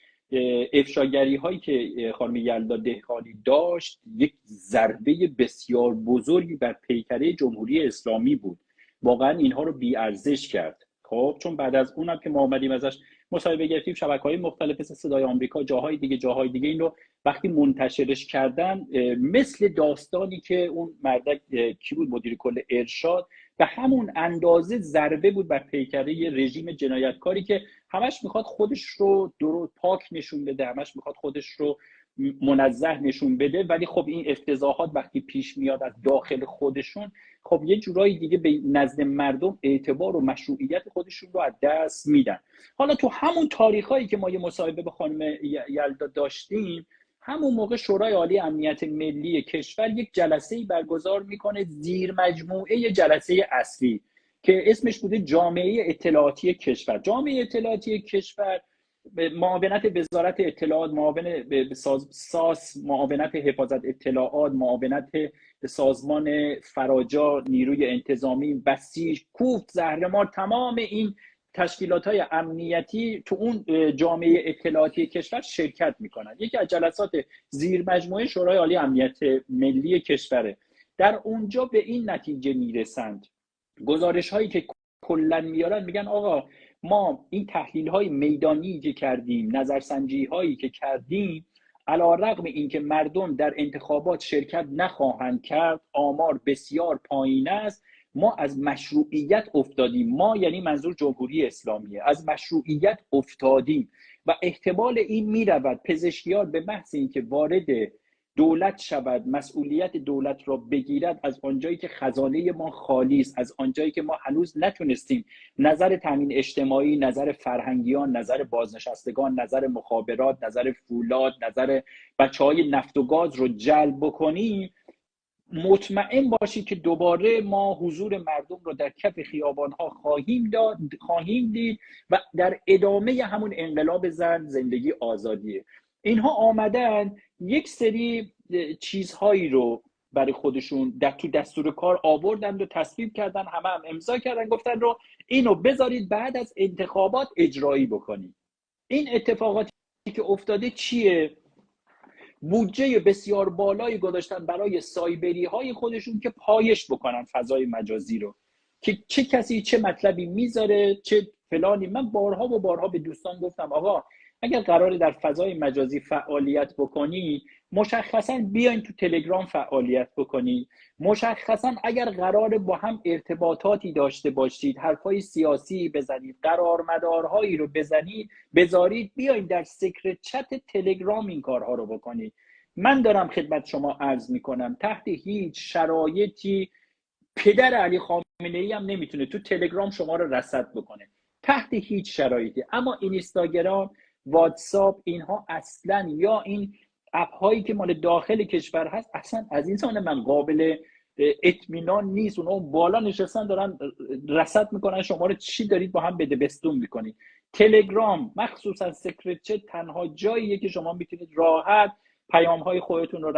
افشاگری هایی که خانم یلدا دهقانی داشت یک ضربه بسیار بزرگی بر پیکره جمهوری اسلامی بود. واقعا اینها رو بی ارزش کرد. خب چون بعد از اونم که ما اومدیم ازش مصاحبه گرفتیم، شبکه‌های مختلف مثل صدای آمریکا، جاهای دیگه این رو وقتی منتشرش کردن، مثل داستانی که اون مردک کی بود مدیر کل ارشاد، به همون اندازه ضربه بود بر پیکره یه رژیم جنایتکاری که همش میخواد خودش رو درست پاک نشون بده، همش میخواد خودش رو منزه نشون بده، ولی خب این افتضاحات وقتی پیش میاد از داخل خودشون، خب یه جورایی دیگه به نزد مردم اعتبار و مشروعیت خودشون رو از دست میدن. حالا تو همون تاریخایی که ما یه مصاحبه به خانم یلدا داشتیم، همون موقع شورای عالی امنیت ملی کشور یک جلسه‌ای برگزار میکنه زیر مجموعه جلسه اصلی که اسمش بوده جامعه اطلاعاتی کشور. جامعه اطلاعاتی کشور معاونت وزارت اطلاعات، معاون ساس، معاونت حفاظت اطلاعات، معاونت سازمان فراجا، نیروی انتظامی، بسیج، کوفت، زهرمار، تمام این تشکیلات‌های امنیتی تو اون جامعه اطلاعاتی کشور شرکت میکنن. یکی از جلسات زیر مجموعه شورای عالی امنیت ملی کشوره. در اونجا به این نتیجه میرسند، گزارش هایی که کلا میارن میگن آقا ما این تحلیل های میدانی که کردیم، نظرسنجی هایی که کردیم، علیرغم اینکه مردم در انتخابات شرکت نخواهند کرد، آمار بسیار پایین است، ما از مشروعیت افتادیم. ما یعنی منظور جمهوری اسلامیه، از مشروعیت افتادیم و احتمال این میرود پزشکیار به محض اینکه وارد دولت شود، مسئولیت دولت را بگیرد، از آنجایی که خزانه ما خالی است، از آنجایی که ما هنوز نتونستیم نظر تامین اجتماعی، نظر فرهنگیان، نظر بازنشستگان، نظر مخابرات، نظر فولاد، نظر بچهای نفت و گاز رو جلب بکنیم، مطمئن باشید که دوباره ما حضور مردم رو در کف خیابان‌ها خواهیم دید و در ادامه همون انقلاب زن، زندگی، آزادیه. اینها آمدن یک سری چیزهایی رو برای خودشون تو دستور کار آوردن و تصویب کردن، همه هم امضا کردن، گفتن رو اینو بذارید بعد از انتخابات اجرایی بکنید. این اتفاقاتی که افتاده چیه؟ بودجه بسیار بالایی گذاشتن برای سایبری های خودشون که پایش بکنن فضای مجازی رو، که چه کسی چه مطلبی میذاره چه فلانی. من بارها و بارها به دوستان گفتم آقا اگر قراره در فضای مجازی فعالیت بکنی، مشخصا بیاین تو تلگرام فعالیت بکنی، مشخصا اگر قراره با هم ارتباطاتی داشته باشید، حرفای سیاسی بزنید، قرارمدارهایی رو بذارید، بیاین در سکرت چت تلگرام این کارها رو بکنید. من دارم خدمت شما عرض میکنم تحت هیچ شرایطی پدر علی خامنه ای هم نمیتونه تو تلگرام شما رو رصد بکنه، تحت هیچ شرایطی. اما اینستاگرام، واتساپ، اینها اصلا، یا این اپ هایی که مال داخل کشور هست، اصلا از این سان من قابل اطمینان نیست. اونها بالا نشستن دارن رصد میکنن شما رو، چی دارید با هم بده بستون میکنید. تلگرام مخصوصا سکرت چت تنها جاییه که شما میتونید راحت پیام های خودتون رو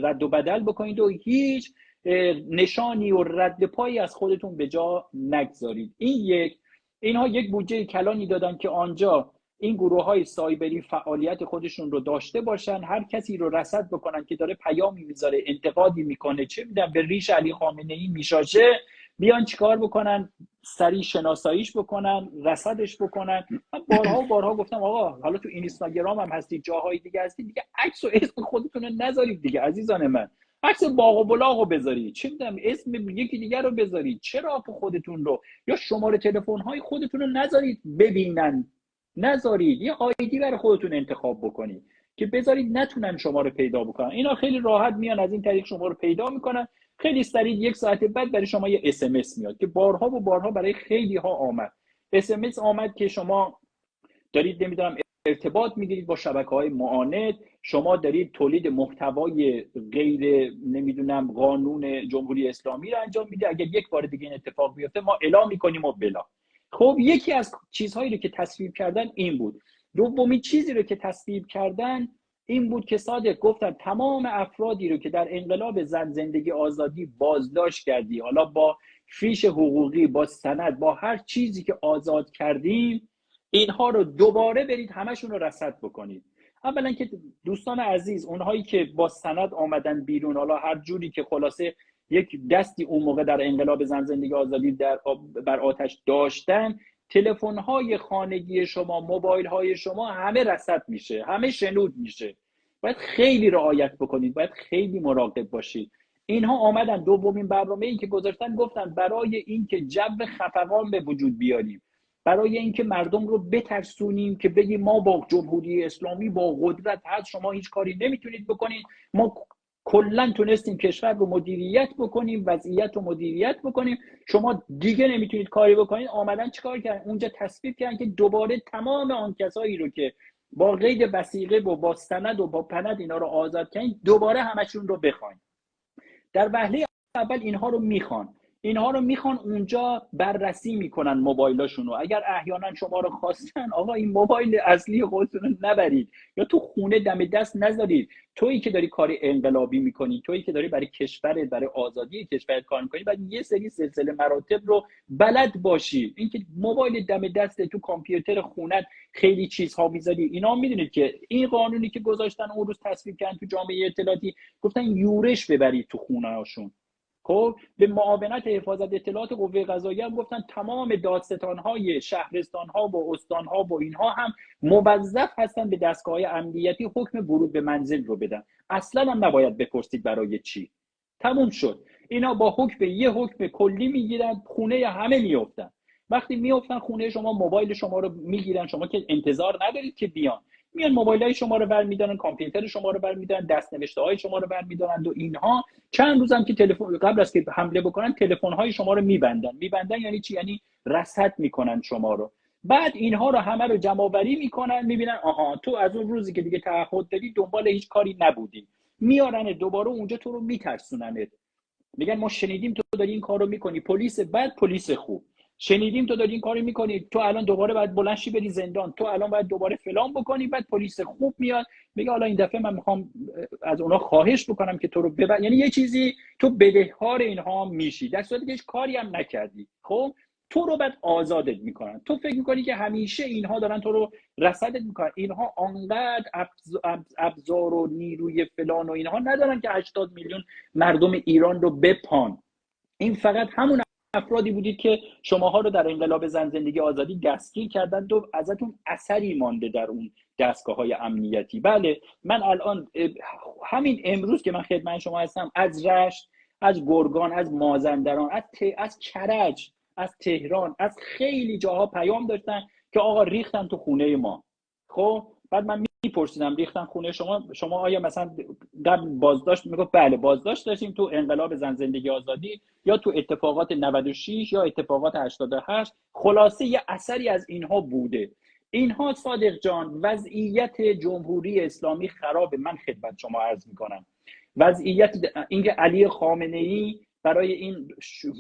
رد و بدل بکنید و هیچ نشانی و رد پایی از خودتون به جا نگذارید. اینها یک بودجه کلانی دادن که آنجا این گروه های سایبری فعالیت خودشون رو داشته باشن، هر کسی رو رصد بکنن که داره پیامی میذاره، انتقادی میکنه، چه میدونم به ریش علی خامنه ای میشاشه، بیان چیکار بکنن؟ سریع شناساییش بکنن، رصدش بکنن. من بارها و بارها گفتم آقا حالا تو اینستاگرام هم هستید، جاهای دیگه هستید، دیگه عکس و اسم خودتون رو نذارید دیگه عزیزان من. عکس باغ و بلاغو بذارید، چه میدونم اسم یکی دیگر رو بذارید، چرا خودتون رو یا شماره تلفن های خودتون رو نذارید ببینن، نذارید یه آیدی برای خودتون انتخاب بکنید که بذارید نتونن شما رو پیدا بکنن. اینا خیلی راحت میان از این طریق شما رو پیدا میکنن، خیلی سریع 1 ساعت بعد برای شما یه SMS میاد که بارها و بارها برای خیلی ها آمد. SMS آمد که شما دارید نمیدونم ارتباط میگیرید با شبکه‌های معاند، شما دارید تولید محتوای غیر نمیدونم قانون جمهوری اسلامی رو انجام میدید، اگر یک بار دیگه این اتفاق بیفته ما اعلام میکنیم و بلا. خب یکی از چیزهایی رو که تصویب کردن این بود. دومین چیزی رو که تصویب کردن این بود که صادق گفتن تمام افرادی رو که در انقلاب زن، زندگی، آزادی بازداشت کردی، حالا با فیش حقوقی، با سند، با هر چیزی که آزاد کردیم، اینها رو دوباره برید همشون رو رصد بکنید. اولا که دوستان عزیز، اونهایی که با سند آمدن بیرون، حالا هر جوری که خلاصه یک دستی اون موقع در انقلاب زن زندگی آزادی بر آتش داشتن، تلفن‌های خانگی شما، موبایل‌های شما همه رصد میشه، همه شنود میشه. باید خیلی رعایت بکنید، باید خیلی مراقب باشید. اینها آمدن دومین برنامه‌ای که گذاشتن گفتن برای اینکه جو خفقان به وجود بیاریم، برای اینکه مردم رو بترسونیم که بگیم ما با جمهوری اسلامی با قدرت هست، شما هیچ کاری نمیتونید بکنید، ما کلا تونستیم کشور رو مدیریت بکنیم، وضعیت رو مدیریت بکنیم، شما دیگه نمیتونید کاری بکنید. آمدن چیکار کردن؟ اونجا تصویب کردن که دوباره تمام آن کسایی رو که با قید وثیقه و با سند و با پند اینا رو آزاد کردن، دوباره همشون رو بخواین. در وهله اول اینها رو میخوان اونجا بررسی میکنن موبایلاشون رو. اگر احیانا شما رو خواستن آقا این موبایل اصلی خودتون رو نبرید یا تو خونه دم دست نذارید. تویی که داری کاری انقلابی میکنی، تویی که داری برای کشورت، برای آزادی کشورت کار میکنی، باید یه سری سلسله مراتب رو بلد باشی. اینکه موبایل دم دست تو کامپیوتر خونت خیلی چیزها میذاری، اینا میدونید که این قانونی که گذاشتن اون روز تصویب کردن تو جامعه اطلاعاتی، گفتن یورش ببرید تو خونه هاشون. خب به معاونت حفاظت اطلاعات قوه قضاییه هم گفتن تمام دادستان‌های شهرستان‌ها و استان‌ها و اینها هم موظف هستن به دستگاه‌های امنیتی حکم ورود به منزل رو بدن. اصلا هم نباید بپرسید برای چی. تموم شد. اینا با یه حکم کلی میگیرن، خونه همه میافتن. وقتی میافتن خونه شما، موبایل شما رو میگیرن، شما که انتظار ندارید که بیان، میان موبایل‌های شما رو برمی‌دارن، کامپیوتر شما رو برمی‌دارن، دست‌نوشته‌های شما رو برمی‌دارن و اینها. چند روزم که تلفن قبل از که حمله بکنن تلفن‌های شما رو میبندن یعنی چی؟ یعنی رصد میکنن شما رو. بعد اینها رو همه رو جمع‌آوری میکنن، میبینن آها تو از اون روزی که دیگه تعهد دادی دنبال هیچ کاری نبودی، میارن دوباره اونجا تو رو میترسوننت. میگن ما شنیدیم تو داری این کارو میکنی، پلیس بد پلیس خوب، شنیدیم تو داری این کارو میکنی، تو الان دوباره باید بلند شی بری زندان، تو الان باید دوباره فلان بکنی. بعد پلیس خوب میاد میگه حالا این دفعه من میخوام از اونا خواهش بکنم که تو رو یعنی یه چیزی تو بدهکار اینها میشی در صورتی که هیچ کاری هم نکردی. خب تو رو بعد آزادت میکنن، تو فکر میکنی که همیشه اینها دارن تو رو رصدت میکنن. اینها انقدر ابزار و نیروی فلان و اینها ندارن که 80 میلیون مردم ایران رو بپان. این فقط همون افرادی بودید که شماها رو در انقلاب زن زندگی آزادی دستگیر کردند و ازتون اثری مانده در اون دستگاه‌های امنیتی. بله من الان همین امروز که من خدمت شما هستم، از رشت، از گرگان، از مازندران، از کرج، از تهران، از خیلی جاها پیام داشتن که آقا ریختن تو خونه ما. خب بعد من میپرسیدم ریختن خونه شما آیا مثلا قبل بازداشت؟ میگفت بله بازداشت داشتیم تو انقلاب زن زندگی آزادی یا تو اتفاقات 96 یا اتفاقات 88. خلاصه یه اثری از اینها بوده. اینها صادق جان وضعیت جمهوری اسلامی خرابه. من خدمت شما عرض میکنم وضعیت اینکه علی خامنه‌ای برای این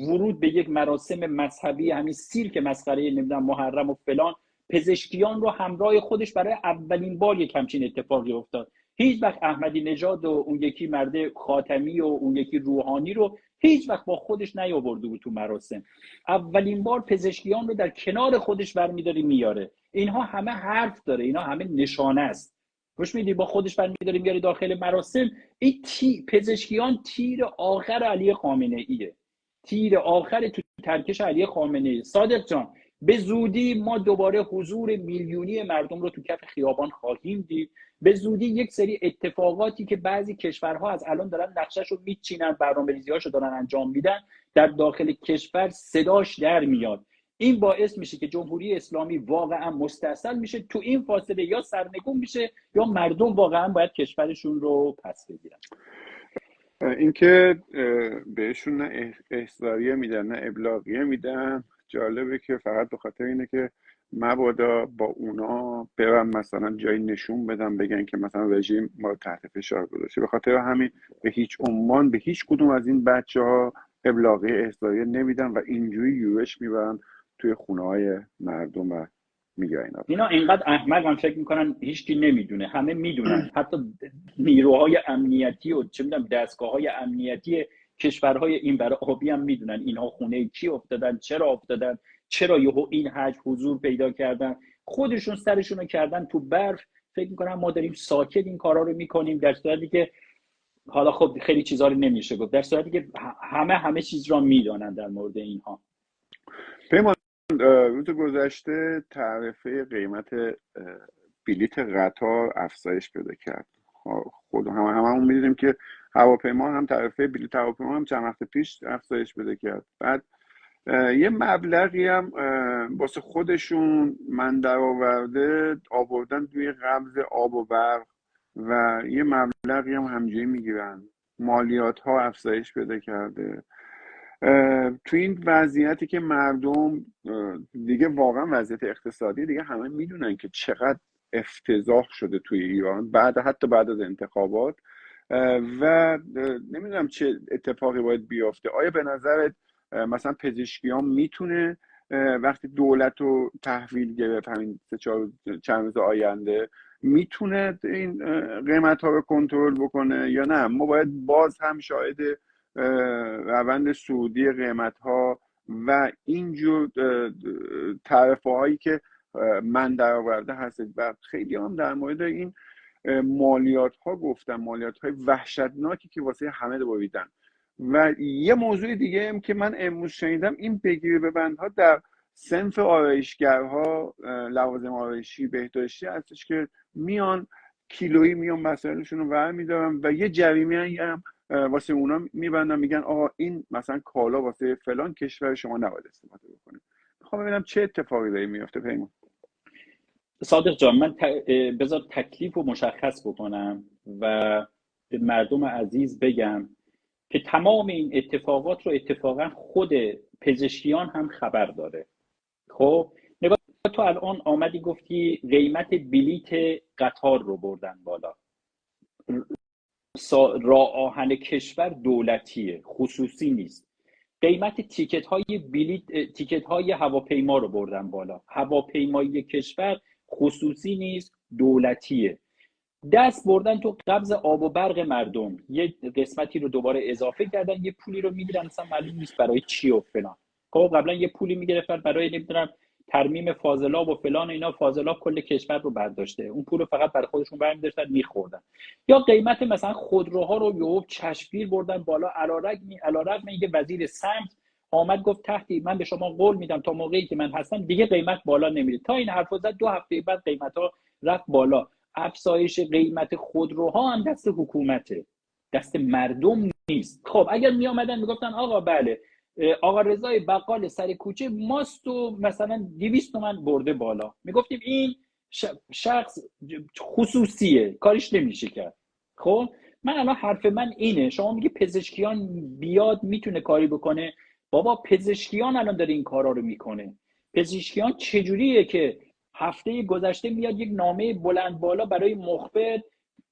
ورود به یک مراسم مذهبی، همین سیرک مسخره نمیدونم محرم و فلان، پزشکیان رو همراه خودش برای اولین بار یک همچین اتفاقی افتاد. هیچ وقت احمدی نژاد و اون یکی مرد خاتمی و اون یکی روحانی رو هیچ وقت با خودش نیاورده بود تو مراسم. اولین بار پزشکیان رو در کنار خودش برمی‌داره میاره. اینها همه حرف داره، اینا همه نشانه است. گوش میدی با خودش برمی‌داره میاره داخل مراسم. این پزشکیان تیر آخر علی خامنه‌ایه، تیر آخر تو ترکش علی خامنه‌ای. صادق جان به زودی ما دوباره حضور میلیونی مردم رو تو کف خیابان خواهیم دید. به زودی یک سری اتفاقاتی که بعضی کشورها از الان دارن نقشش رو میچینن، برنامه‌ریزی‌هاشو دارن انجام میدن، در داخل کشور صداش در میاد. این باعث میشه که جمهوری اسلامی واقعا مستاصل میشه. تو این فاصله یا سرنگون میشه یا مردم واقعا باید کشورشون رو پس بگیرن. اینکه بهشون نه احضاریه میدن نه ابلاغیه میدن، جالبه که فقط به خاطر اینه که مبادا با اونا برن مثلا جایی نشون بدن بگن که مثلا رژیم ما تحت فشار گذاشته. به خاطر همین به هیچ عنوان به هیچ کدوم از این بچه‌ها ابلاغیه احضاریه نمیدن و اینجوری یورش میبرن توی خونه‌های مردم و میگن اینا اینقدر احمق من فکر میکنن هیچکی نمیدونه، همه میدونن. حتی نیروهای امنیتی و چه میدونم دستگاه‌های امنیتی کشورهای این برای آبی هم میدونن اینها خونه کی افتادن، چرا افتادن، چرا یهو این حج حضور پیدا کردن. خودشون سرشون رو کردن تو برف. فکر میکنن ما داریم ساکت این کارا رو میکنیم، در صورتی که حالا خب خیلی چیزا رو نمیشه گفت، در صورتی که همه چیز را میدانن در مورد اینها. پیمان، روز گذشته تعرفه قیمت بلیت قطار افزایش پیدا کرد. خود هممون میدونیم که هواپیما هم تعرفه بلیت هواپیما هم چند وقت پیش افزایش پیدا کرد. بعد یه مبلغی هم واسه خودشون من در آوردن توی قبض آب و برق و یه مبلغی هم همجوری میگیرن. مالیات ها افزایش پیدا کرده. تو این وضعیتی که مردم دیگه واقعا وضعیت اقتصادی دیگه همه میدونن که چقدر افتضاح شده توی ایران حتی بعد از انتخابات و نمیدونم چه اتفاقی باید بیافته. آیا به نظرت مثلا پزشکیان میتونه وقتی دولت رو تحویل گرفت همین چند روز آینده میتونه این قیمت ها رو کنترل بکنه یا نه ما باید باز هم شاهد روند صعودی قیمت ها و اینجور تعرفه هایی که من در آورده هست؟ و خیلی هم در مورد این مالیات ها گفتن، مالیات های وحشتناکی که واسه همه بریدن. و یه موضوع دیگه هم که من امروز شنیدم این بگیر ببندها در صنف آرایشگرها، لوازم آرایشی بهداشتی هستش که میان کیلویی میان مسائلشون رو برمی‌دارن و یه جریمه هم واسه اونا میبندن، میگن آقا این مثلا کالا واسه فلان کشور شما نباید استفاده بکنید. میخوام ببینم چه اتفاقی داره میفته. پیمان صادق جان، من بذار تکلیف رو مشخص بکنم و به مردم عزیز بگم که تمام این اتفاقات رو اتفاقا خود پزشکیان هم خبر داره. خب نگاه، تو الان آمدی گفتی قیمت بلیت قطار رو بردن بالا. راه آهن کشور دولتیه، خصوصی نیست. قیمت تیکت های هواپیما رو بردن بالا. هواپیمایی کشور خصوصی نیست، دولتیه. دست بردن تو قبض آب و برق مردم، یه قسمتی رو دوباره اضافه کردن، یه پولی رو میگیرن مثلا معلوم نیست برای چی و فلان. خب قبلا یه پولی میگرفتن برای نمیدونم ترمیم فاضلاب و فلان اینا، فاضلاب کل کشور رو برداشته، اون پول رو فقط برای خودشون برمی‌داشتن میخوردن. یا قیمت مثلا خودروها رو یهو چشمگیر بردن بالا، علارغم اینکه وزیر سمت آمد گفت تحتی من به شما قول میدم تا موقعی که من هستم دیگه قیمت بالا نمیره. تا این حرفو زد 2 هفته بعد قیمت‌ها رفت بالا. افزایش قیمت خودروها هم دست حکومته، دست مردم نیست. خب اگر می آمدن میگفتن آقا بله آقا رضای بقال سر کوچه ماست و مثلا 200 تومن برده بالا، میگفتیم این شخص خصوصیه کارش نمیشه کرد. خب من الان حرف من اینه، شما میگی پزشکیان بیاد میتونه کاری بکنه. بابا پزشکیان الان داره این کارا رو میکنه. پزشکیان چجوریه که هفته گذشته میاد یک نامه بلند بالا برای مخبر،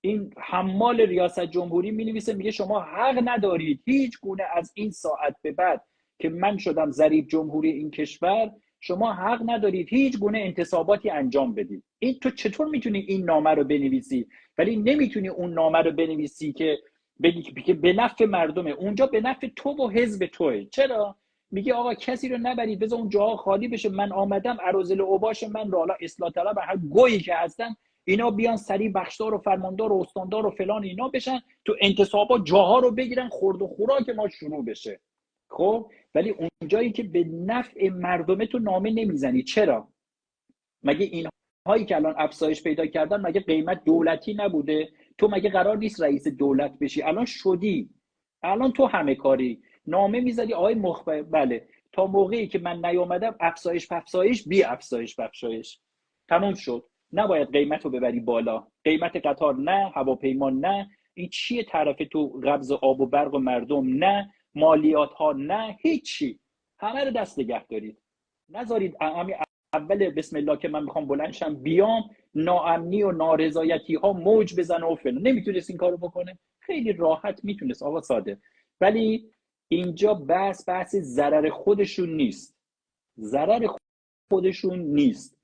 این حمال ریاست جمهوری مینویسه میگه شما حق ندارید هیچ گونه از این ساعت به بعد که من شدم ضریب جمهوری این کشور، شما حق ندارید هیچ گونه انتصاباتی انجام بدید. این تو چطور میتونی این نامه رو بنویسی ولی نمیتونی اون نامه رو بنویسی که بگی که به نفع مردمه؟ اونجا به نفع تو و حزب توئه. چرا؟ میگه آقا کسی رو نبرید، بذار اون جاها خالی بشه، من آمدم اراذل اوباش من رو، حالا اصلاح طلب هر گویی که هستن اینا بیان سریع بخشدار و فرماندار و استاندار و فلان اینا بشن، تو انتصابات جاها رو بگیرن، خورد و خوراک ما شروع بشه. خب ولی اون جایی که به نفع مردمه تو نامه نمیزنی. چرا؟ مگه این هایی که الان افزایش پیدا کردن مگه قیمت دولتی نبوده؟ تو مگه قرار نیست رئیس دولت بشی؟ الان شدی، الان تو همه کاری، نامه میزدی آقای مخبر بله تا موقعی که من نیومدم افزایش بی افزایش تموم شد. نباید قیمت رو ببری بالا، قیمت قطار نه، هواپیما نه، این چیه طرف تو قبض آب و برق و مردم نه، مالیات ها نه، هیچی، همه رو دست نگه دارید. نذارید اول بسم الله که من میخوام بلندشم بیام ناامنی و نارضایتی ها موج بزنه و فلان. نمیتونست این کارو بکنه؟ خیلی راحت میتونست آقا ساده. ولی اینجا بحث ضرر خودشون نیست، ضرر خودشون نیست.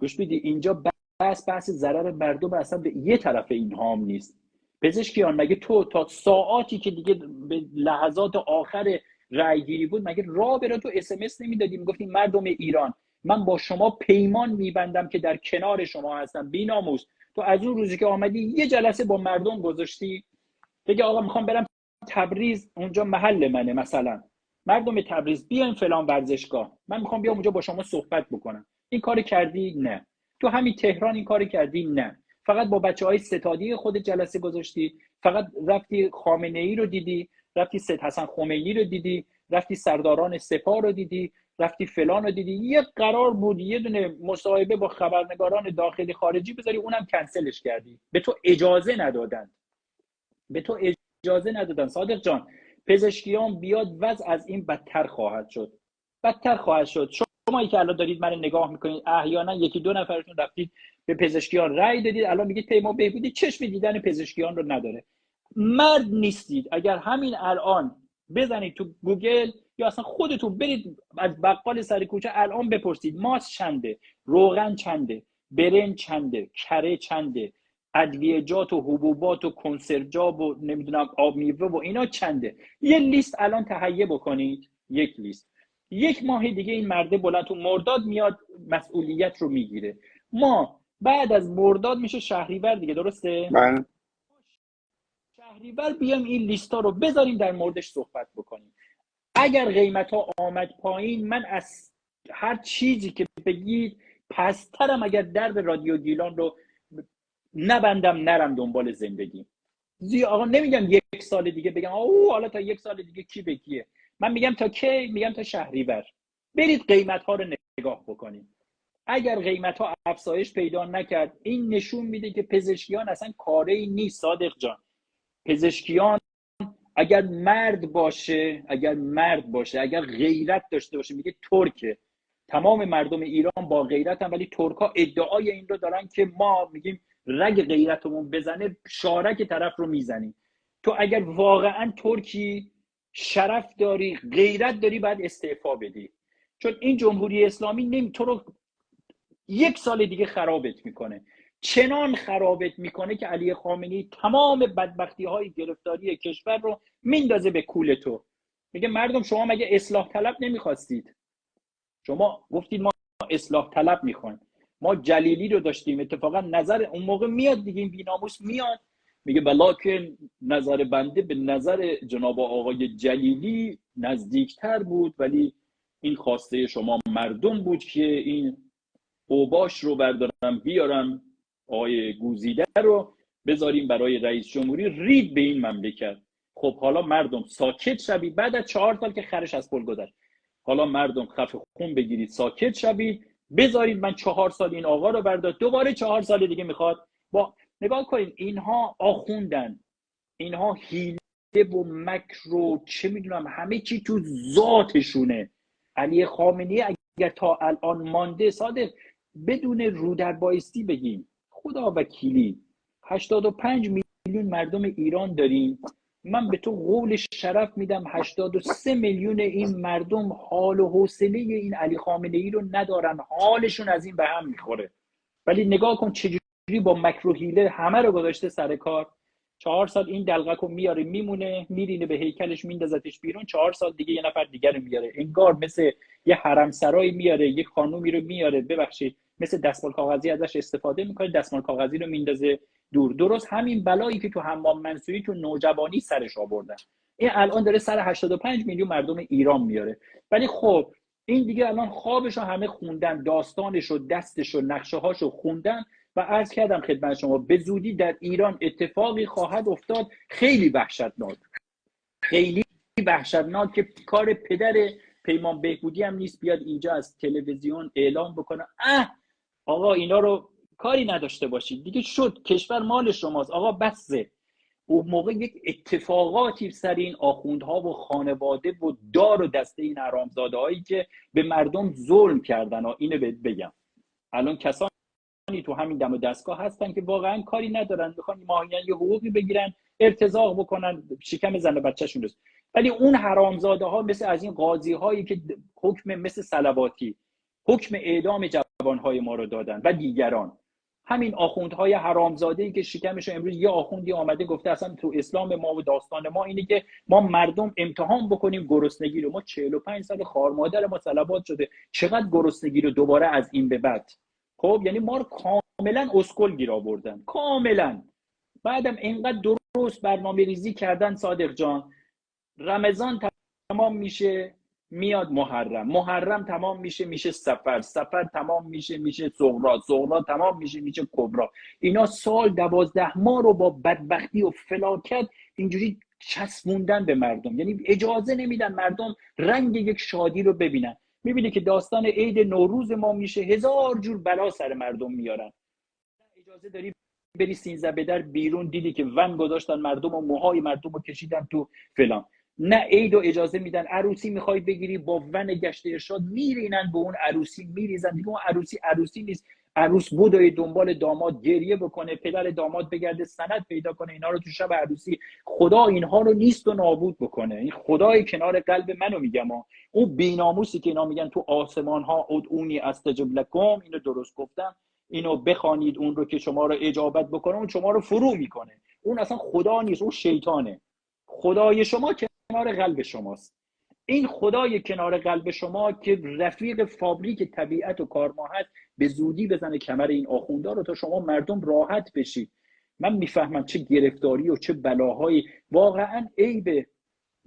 گوش بدی، اینجا بحث ضرر مردم اصلا به یه طرف اینها هم نیست. پزشکیان مگه تو تا ساعاتی که دیگه به لحظات آخر رای گیری بود مگه راه برای تو SMS نمیدادی میگفتی مردم ایران من با شما پیمان میبندم که در کنار شما هستم بیناموس؟ تو از اون روزی که آمدی یه جلسه با مردم گذاشتی؟ بگه آقا میخوام برم تبریز، اونجا محل منه، مثلا مردم تبریز بیاین فلان ورزشگاه، من میخوام بیام اونجا با شما صحبت بکنم. این کار کردی؟ نه. تو همین تهران این کار کردی؟ نه. فقط با بچهای ستادی خود جلسه گذاشتی، فقط رفتی خامنه ای رو دیدی، رفتی سید حسن خمینی رو دیدی، رفتی سرداران سپاه رو دیدی، رفتی فلان رو دیدی. یه قرار بود یه دونه مصاحبه با خبرنگاران داخلی خارجی بذاری، اونم کنسلش کردی. به تو اجازه ندادن، به تو اجازه ندادن. صادق جان، پزشکیان بیاد وضع از این بدتر خواهد شد، بدتر خواهد شد. شمایی که الان دارید من نگاه میکنید، احیانا یکی دو نفرتون رفتید به پزشکیان رأی دادید، الان میگید پیمان بهبودی چشم دیدن پزشکیان رو نداره. مرد نیستید. اگر همین الان بزنید تو گوگل یا اصلا خودتون برید از بقال سر کوچه الان بپرسید ماست چنده، روغن چنده، برنج چنده، کره چنده، ادویه‌جات و حبوبات و کنسروجات و نمیدونم آب میوه و اینا چنده. یه لیست الان تهیه بکنید، یک لیست. یک ماه دیگه این مرده بلند تو مرداد میاد مسئولیت رو میگیره. ما بعد از مرداد میشه شهریور دیگه، درسته؟ بله. شهریور بیام این لیستا رو بذاریم در موردش صحبت بکنیم. اگر قیمت ها آمد پایین، من از هر چیزی که بگید پسترم اگر درد رادیو گیلان رو نبندم نرم دنبال زندگی. آقا نمیگم یک سال دیگه بگم اوه حالا تا یک سال دیگه کی به کیه. من میگم تا کی؟ میگم تا شهریور. برید قیمت ها رو نگاه بکنید. اگر قیمت ها افزایش پیدا نکرد، این نشون میده که پزشکیان اصلا کاری نیست. صادق جان، پزشکیان اگر مرد باشه، اگر غیرت داشته باشه، میگه ترکه. تمام مردم ایران با غیرت هم، ولی ترکا ادعای این رو دارن که ما میگیم رگ غیرتمون بزنه شارک طرف رو میزنیم. تو اگر واقعا ترکی، شرف داری، غیرت داری، باید استعفا بدی. چون این جمهوری اسلامی تو رو یک سال دیگه خرابت میکنه. چنان خرابت میکنه که علی خامنه‌ای تمام بدبختی های گرفتاری کشور رو میندازه به کول تو. میگه مردم شما مگه اصلاح طلب نمیخواستید؟ شما گفتید ما اصلاح طلب میخوایم. ما جلیلی رو داشتیم، اتفاقا نظر اون موقع میاد دیگه، این بیناموس میاد میگه بلاکن نظر بنده به نظر جناب آقای جلیلی نزدیکتر بود، ولی این خواسته شما مردم بود که این اوباش رو بردارم بیارم، آقای گوزیده رو بذاریم برای رئیس جمهوری. رید به این مملکت. خب حالا مردم ساکت شوید. بعد از 4 سال که خرش از پل گذشت، حالا مردم خفه خون بگیرید، ساکت شوید، بذارید من 4 سال این آقا رو بردار، دوباره 4 سال دیگه میخواد. با نگاه کنید، اینها آخوندن، اینها حیله و مکر و چه میدونم همه چی تو ذاتشونه. علی خامنه‌ای اگر تا الان مانده، صادق بدون رو در بایستی بگیم خدا وکیلی 85 میلیون مردم ایران داریم. من به تو قول شرف میدم 83 میلیون این مردم حال و حوصله این علی خامنه‌ای رو ندارن، حالشون از این به هم میخوره. ولی نگاه کن چجوری با مکر و حیله همه رو گذاشته سر کار. 4 سال این دلغک رو میاره میمونه، میرینه به هیکلش، میندازتش بیرون. 4 سال دیگه یه نفر دیگر رو میاره، انگار مثل یه حرم سرایی میاره، یه خانومی رو میاره، ببخشید مثل دستمال کاغذی ازش استفاده میکنه، دستمال کاغذی رو میندازه دور. درست همین بلایی که تو حمام منصوری تو نوجوانی سرش آوردن، این الان داره سر 85 میلیون مردم ایران میاره. ولی خب این دیگه الان خوابشو همه خوندن، داستانشو، دستشو، نقشه‌هاشو خوندن. و عرض کردم خدمت شما به زودی در ایران اتفاقی خواهد افتاد خیلی وحشتناک، خیلی وحشتناک، که کار پدر پیمان بهبودی هم نیست بیاد اینجا از تلویزیون اعلام بکنه آقا اینا رو کاری نداشته باشید دیگه، شد کشور مال شماست آقا بسه. اون موقع یک اتفاقاتی سر این آخوندها و خانواده و دار و دسته این حرامزاده هایی که به مردم ظلم کردن. اینو بگم الان کسانی تو همین دم و دستگاه هستن که واقعا کاری ندارن، میخوان ماهیانه یه حقوقی بگیرن، ارتزاق بکنن، شکم زن و بچه‌شون رو. ولی اون حرامزاده ها مثل از این قاضی هایی که حکم مثل صلواتی حکم اعدام جوان های ما رو دادن و دیگران، همین آخوندهای حرامزاده ای که شکمش امروز یه آخوندی آمده گفته اصلا تو اسلام ما و داستان ما اینه که ما مردم امتحان بکنیم گرسنگی رو. ما 45 سال خار مادر ما صلوات شده، چقدر گرسنگی رو دوباره از این به بعد. خب یعنی ما رو کاملا اسکل گیر آوردن، کاملا. بعدم اینقدر درست برنامه ریزی کردن صادق جان. رمضان تمام میشه میاد محرم تمام میشه سفر تمام میشه سغرا تمام میشه کبرا. اینا سال 12 ماه رو با بدبختی و فلاکت اینجوری چسبوندن به مردم، یعنی اجازه نمیدن مردم رنگ یک شادی رو ببینن. میبینی که داستان عید نوروز ما میشه 1000 جور بلا سر مردم میارن. اجازه داری بری سینزه بدر بیرون، دیدی که ون گذاشتن مردم و موهای مردم رو کشیدن تو فلان. نه عید و اجازه میدن. عروسی میخوای بگیری با ون گشت ارشاد میرینن به اون عروسی، میریزن دیگه. اون عروسی نیست. عروس بودوی دنبال داماد گریه بکنه، پدر داماد بگرده سند پیدا کنه اینا رو تو شب عروسی. خدا اینها رو نیست و نابود بکنه. این خدای کنار قلب منو میگم اون بی‌ناموسی که اینا میگن تو آسمان ها ادعونی استجب لکم، اینو درست گفتم، اینو بخوانید اون رو که شما رو اجابت بکنه، اون شما رو فرو میکنه. اون اصلا خدا نیست، اون شیطانه. خدای شما کنار قلب شماست. این خدای کنار قلب شما که رفیق فابریک طبیعت و کارما هست به زودی بزنه کمر این آخوندا رو تا شما مردم راحت بشید. من میفهمم چه گرفتاری و چه بلاهایی واقعا عیبه.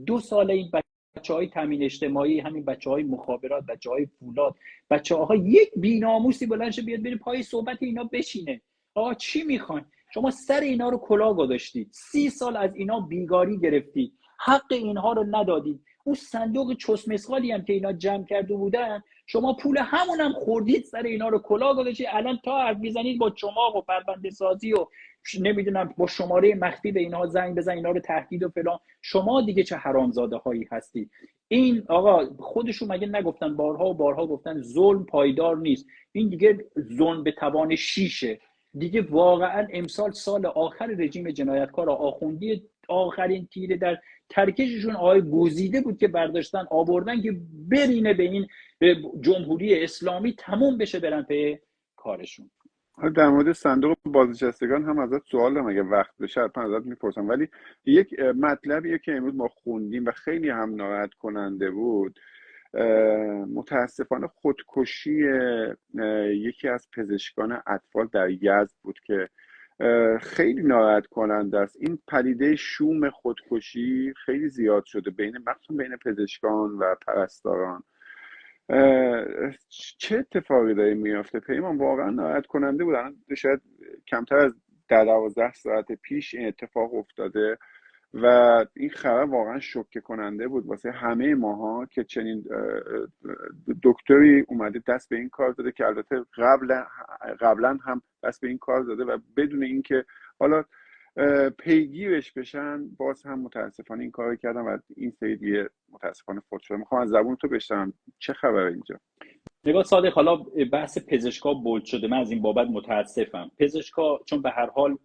2 سال این بچه‌های تامین اجتماعی، همین بچه‌های مخابرات، بچه‌های فولاد، بچه‌ها یک بی‌ناموسی بلند شه بیاد بره پای صحبت اینا بشینه. آقا چی میخواین؟ شما سر اینا رو کلاه گذاشتید. 30 سال از اینا بیگاری گرفتید. حق اینها رو ندادید. اون صندوق چست مسخالی هم که اینا جمع کرده بودن، شما پول همونم خوردید، سر اینا رو کلاه گذاشتید. الان تا حرف میزنید با چماق و پرونده سازی و نمیدونم با شماره مخفی به اینها زنگ بزن، اینا رو تهدید و فلان. شما دیگه چه حرامزاده هایی هستید. این آقا خودشون مگه نگفتن بارها و بارها گفتن ظلم پایدار نیست. این دیگه ظلم به توان 6 دیگه. واقعا امسال سال آخر رژیم جنایتکار آخوندی، آخرین تیره در ترکششون آقای گزیده بود که برداشتن آوردن که برینه به این جمهوری اسلامی، تموم بشه برن به کارشون. در مورد صندوق بازنشستگان هم ازت سوال دارم، اگه وقت بشه حتما ازت میپرسم، ولی یک مطلبیه که امروز ما خوندیم و خیلی هم ناراحت کننده بود. متاسفانه خودکشی یکی از پزشکان اطفال در یزد بود که خیلی ناراحت کننده است. این پدیده شوم خودکشی خیلی زیاد شده مخصوصا بین پزشکان و پرستاران. چه اتفاقی داره میافته پیمان؟ واقعا ناراحت کننده بود. شاید کمتر از 12 ساعت پیش این اتفاق افتاده و این خبر واقعا شوکه کننده بود واسه همه ماها که چنین دکتری اومده دست به این کار داده که البته قبلا هم دست به این کار داده و بدون اینکه حالا پیگیرش بشن باز هم متاسفانه این کارو کردن و این سری دیگه متاسفانه فوت شده. میخوام از زبون تو بشنوم چه خبره اینجا؟ نگاه صادق، حالا بحث پزشکا بولد شده، من از این بابت متاسفم. پزشکا چون به هر حال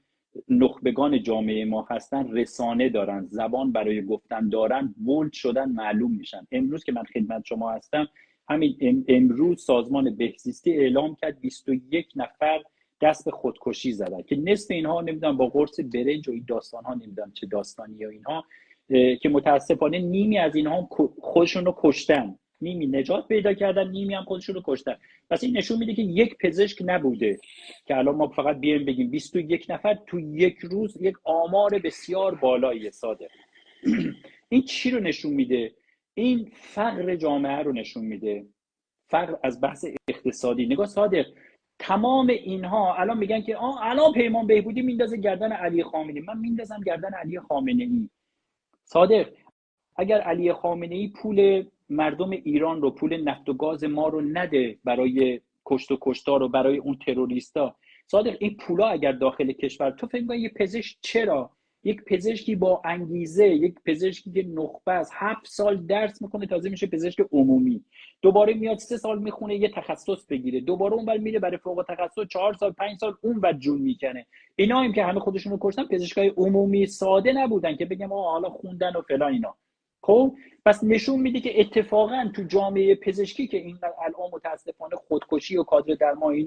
نخبگان جامعه ما هستن، رسانه دارن، زبان برای گفتن دارن، بولد شدن، معلوم میشن. امروز که من خدمت شما هستم، همین امروز سازمان بهزیستی اعلام کرد 21 نفر دست به خودکشی زدن که نصف اینها نمیدونم با قرص برنج و این داستان ها، نمیدونم چه داستانی یا اینها، که متاسفانه نیمی از اینها خودشون رو کشتن، نیمی نجات پیدا کردن، نیمی هم خودشون رو کشتن. پس این نشون میده که یک پزشک نبوده که الان ما فقط بیایم بگیم 21 نفر تو یک روز، یک آمار بسیار بالایی. صادق این چی رو نشون میده؟ این فقر جامعه رو نشون میده. فقر از بحث اقتصادی. نگاه صادق، تمام اینها الان میگن که الان پیمان بهبودی میندازه گردن علی خامنه‌ای. من میندازم گردن علی خامنه‌ای. صادق اگر علی خامنه‌ای پول مردم ایران رو، پول نفت و گاز ما رو نده برای کشت و کشتار و برای اون تروریستا، صادق این پولا اگر داخل کشور، تو فکر می‌کنی یه پزشک چرا؟ یک پزشکی با انگیزه، یک پزشکی که نخبه است، 7 سال درس میکنه تازه میشه پزشک عمومی، دوباره میاد 3 سال میخونه یه تخصص بگیره، دوباره اونور میره برای فوق تخصص 4 سال 5 سال اونور جون میکنه. اینا هم که همه خودشون رو کشتن پزشکای عمومی ساده نبودن که بگم حالا خوندن و فلان اینا. خب پس نشون میده که اتفاقا تو جامعه پزشکی که این الان متاسفانه خودکشی و کادر درمان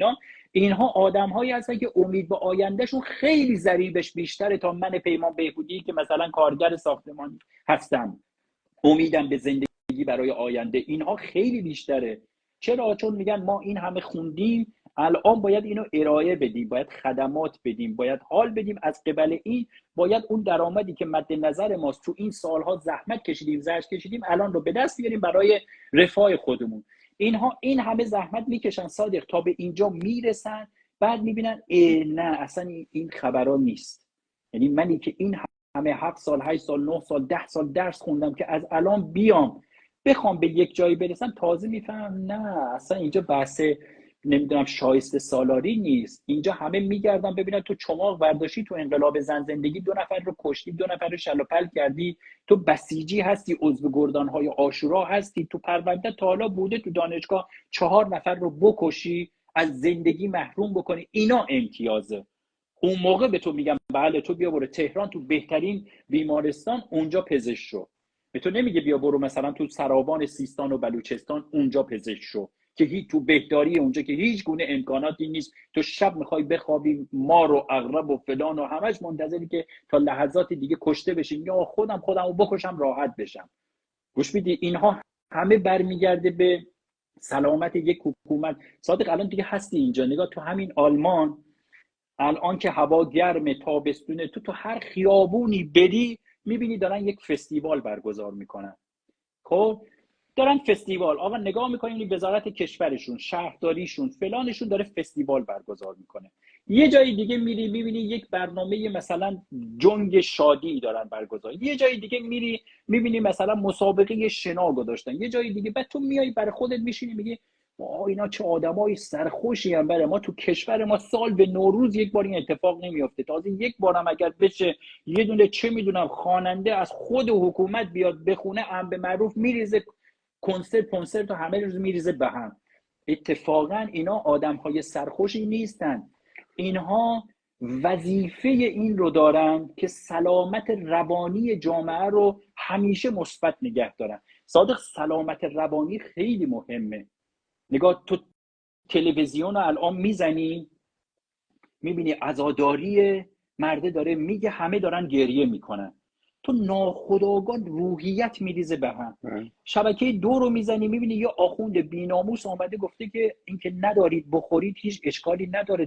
اینها آدم‌هایی هستن که امید به آیندهشون خیلی ضریبش بیشتره تا من پیمان بهبودی که مثلا کارگر ساختمانی هستم، امیدم به زندگی برای آینده اینها خیلی بیشتره. چرا؟ چون میگن ما این همه خوندیم، الان باید اینو ارائه بدیم، باید خدمات بدیم، باید حال بدیم. از قبل این باید اون درآمدی که مد نظر ماست تو این سالها زحمت کشیدیم، زحمت کشیدیم، الان رو به دست بیاریم برای رفاه خودمون. اینها این همه زحمت میکشن صادق تا به اینجا میرسن، بعد میبینن نه اصلا این خبرها نیست. یعنی منی که این همه 7 سال 8 سال 9 سال 10 سال درس خوندم که از الان بیام بخوام به یک جایی برسم، تازه میفهمم نه اصلا اینجا بحث نمیدونم شایسته سالاری نیست. اینجا همه میگردن ببینن تو چماق برداشتی، تو انقلاب زن زندگی 2 نفر رو کشتی، 2 نفر رو شل و پل کردی، تو بسیجی هستی، عضو گردانهای عاشورا هستی، تو پرونده تا حالا بوده تو دانشگاه 4 نفر رو بکشی، از زندگی محروم بکنی، اینا امتیازه. اون موقع به تو میگم بله تو بیا برو تهران تو بهترین بیمارستان اونجا پزشک شو. به تو نمیگه بیا برو مثلا تو سرابان سیستان و بلوچستان اونجا پزشک شو که هیچ تو بهداری اونجا که هیچ گونه امکاناتی نیست، تو شب میخوای بخوابی مار و عقرب و فلان و همش منتظری که تا لحظات دیگه کشته بشین یا خودمو بکشم راحت بشم. گوش میدی اینها همه برمیگرده به سلامت یک حکومت. صادق الان دیگه هستی اینجا، نگاه تو همین آلمان الان که هوا گرمه تابستونه، تو هر خیابونی بری میبینی دارن یک فستیوال برگزار میکنن. خب دارن فستیوال، آقا نگاه میکنین وزارت کشورشون، شهرداریشون، فلانشون داره فستیوال برگزار میکنه. یه جای دیگه میری میبینی یک برنامه مثلا جنگ شادی دارن برگزار، یه جای دیگه میری میبینی مثلا مسابقه شنا گذاشتن، یه جای دیگه. بعد تو میای برای خودت میشینی میگی اینا چه آدمای سرخوشی ان. برای ما تو کشور ما سال به نوروز یک بار این اتفاق نمیافته، تازه یک بارم اگر بشه یه دونه چه میدونم خواننده از خود حکومت بیاد بخونه، امر معروف میریزه، کنسرت و همه روز میریزه به هم. اتفاقا اینا آدمهای سرخوشی نیستن، اینها وظیفه این رو دارن که سلامت روانی جامعه رو همیشه مثبت نگه دارن. صادق سلامت روانی خیلی مهمه. نگاه تو تلویزیون رو الان میزنی میبینی عزاداری مرده داره میگه، همه دارن گریه میکنن، تو ناخودآگاه روحیت میریزه به هم. شبکه 2 رو میزنی میبینی یه آخوند بیناموس آمده گفته که اینکه ندارید بخورید هیچ اشکالی نداره،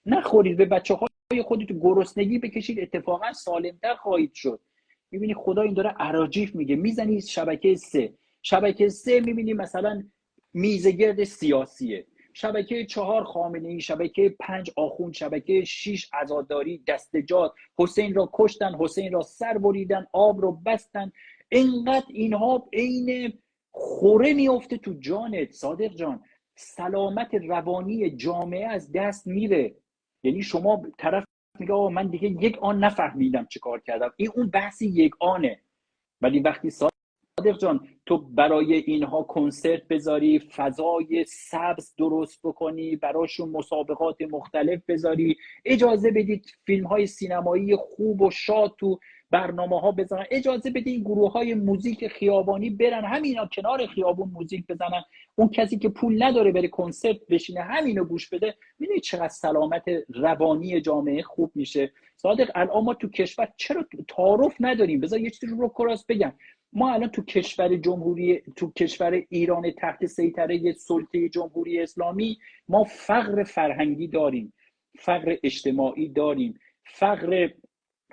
نخورید به بچه های خودتون گرسنگی بکشید، اتفاقا سالمتر خواهید شد. میبینی خدا این داره اراجیف میگه. میزنی شبکه 3 میبینی مثلا میزگرد سیاسیه، شبکه 4 خامنه‌ای، شبکه 5 آخوند، شبکه 6 عزاداری، دستجات، حسین را کشتن، حسین را سر بریدن، آب رو بستن. اینقدر اینها عین خوره میفته تو جانت صادق جان، سلامت روانی جامعه از دست میره. یعنی شما طرف میگه من دیگه یک آن نفهمیدم چه کار کردم، این اون بحثی یک آنه. ولی وقتی صادق جان تو برای اینها کنسرت بذاری، فضای سبز درست بکنی، براشون مسابقات مختلف بذاری، اجازه بدید فیلم های سینمایی خوب و شاد تو برنامه ها بزنن، اجازه بدید این گروه های موزیک خیابانی برن همینا کنار خیابون موزیک بزنن، اون کسی که پول نداره بره کنسرت بشینه همینو گوش بده، میدونی چقدر سلامت روانی جامعه خوب میشه. صادق الان ما تو کشور چرا تعارف نداریم؟ بذار یه چیزی رو کراس بگم. ما الان تو کشور ایران تحت سیطره سلطه جمهوری اسلامی ما فقر فرهنگی داریم، فقر اجتماعی داریم، فقر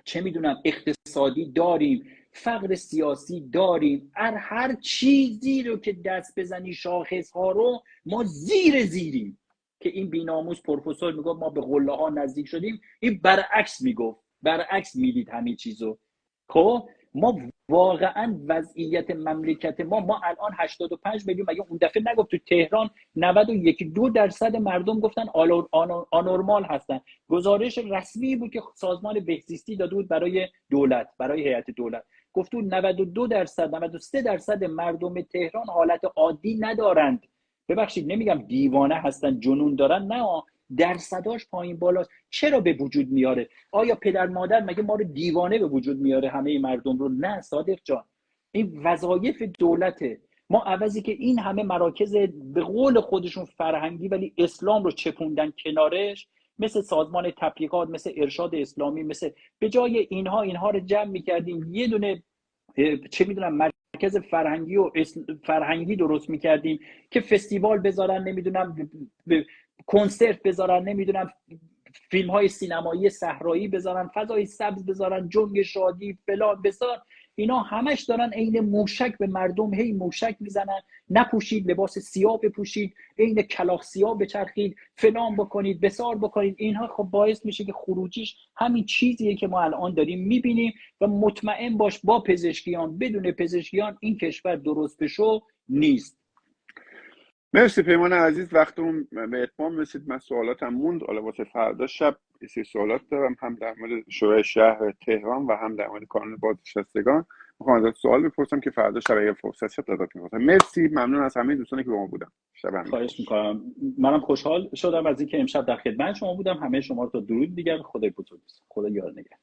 چه میدونم اقتصادی داریم، فقر سیاسی داریم. هر چیزی رو که دست بزنی شاخص ها رو ما زیریم که این بیناموس پروفسور میگفت ما به قله ها نزدیک شدیم، این برعکس میگفت، برعکس میدید همین چیزو. خب ما واقعا وضعیت مملکت ما الان 85 میلیون، مگه اون دفعه نگفت تو تهران 91-2% مردم گفتن آنورمال هستن؟ گزارش رسمی بود که سازمان بهزیستی داده بود برای دولت، برای هیئت دولت، گفت تو 93% مردم تهران حالت عادی ندارند. ببخشید نمیگم دیوانه هستن جنون دارن، نه درصداش پایین بالاست. چرا به وجود میاره؟ آیا پدر مادر مگه ما رو دیوانه به وجود میاره همه مردم رو؟ نه صادق جان، این وظایف دولته. ما عوضی که این همه مراکز به قول خودشون فرهنگی ولی اسلام رو چپوندن کنارش، مثل سازمان تبلیغات، مثل ارشاد اسلامی، مثل به جای اینها رو جمع میکردیم یه دونه چه میدونم مرکز فرهنگی درست میکردیم که فستیوال بذارن، نمیدونم کنسرت بذارن، نمیدونم فیلم های سینمایی صحرایی بذارن، فضای سبز بذارن، جنگ شادی فلان بذار، اینا همش دارن عین موشک به مردم هی موشک میزنن. نپوشید، لباس سیاه بپوشید، عین کلاغ سیاه بچرخید، فلان بکنید، بسار بکنید. اینها خب باعث میشه که خروجیش همین چیزیه که ما الان داریم میبینیم. و مطمئن باش با پزشکیان، بدون پزشکیان این کشور درست بشو نیست. مرسی پیمان عزیز، وقتمون به اتمام رسید. من سوالاتم موند، حالا واسه فردا شب یه سری سوالات دارم، هم در مورد شورای شهر تهران و هم در مورد کانون بازنشستگان. میخوام ازت سوال بپرسم که فردا شب اگه فرصت شد ازت میپرسم. مرسی، ممنون از همه دوستانی که با ما بودن. شب هم خواهش میکنم. منم خوشحال شدم از اینکه امشب در خدمت شما بودم. همه شما رو تا درود دیگر. خدای بزرگ. خدا یار نگهدار.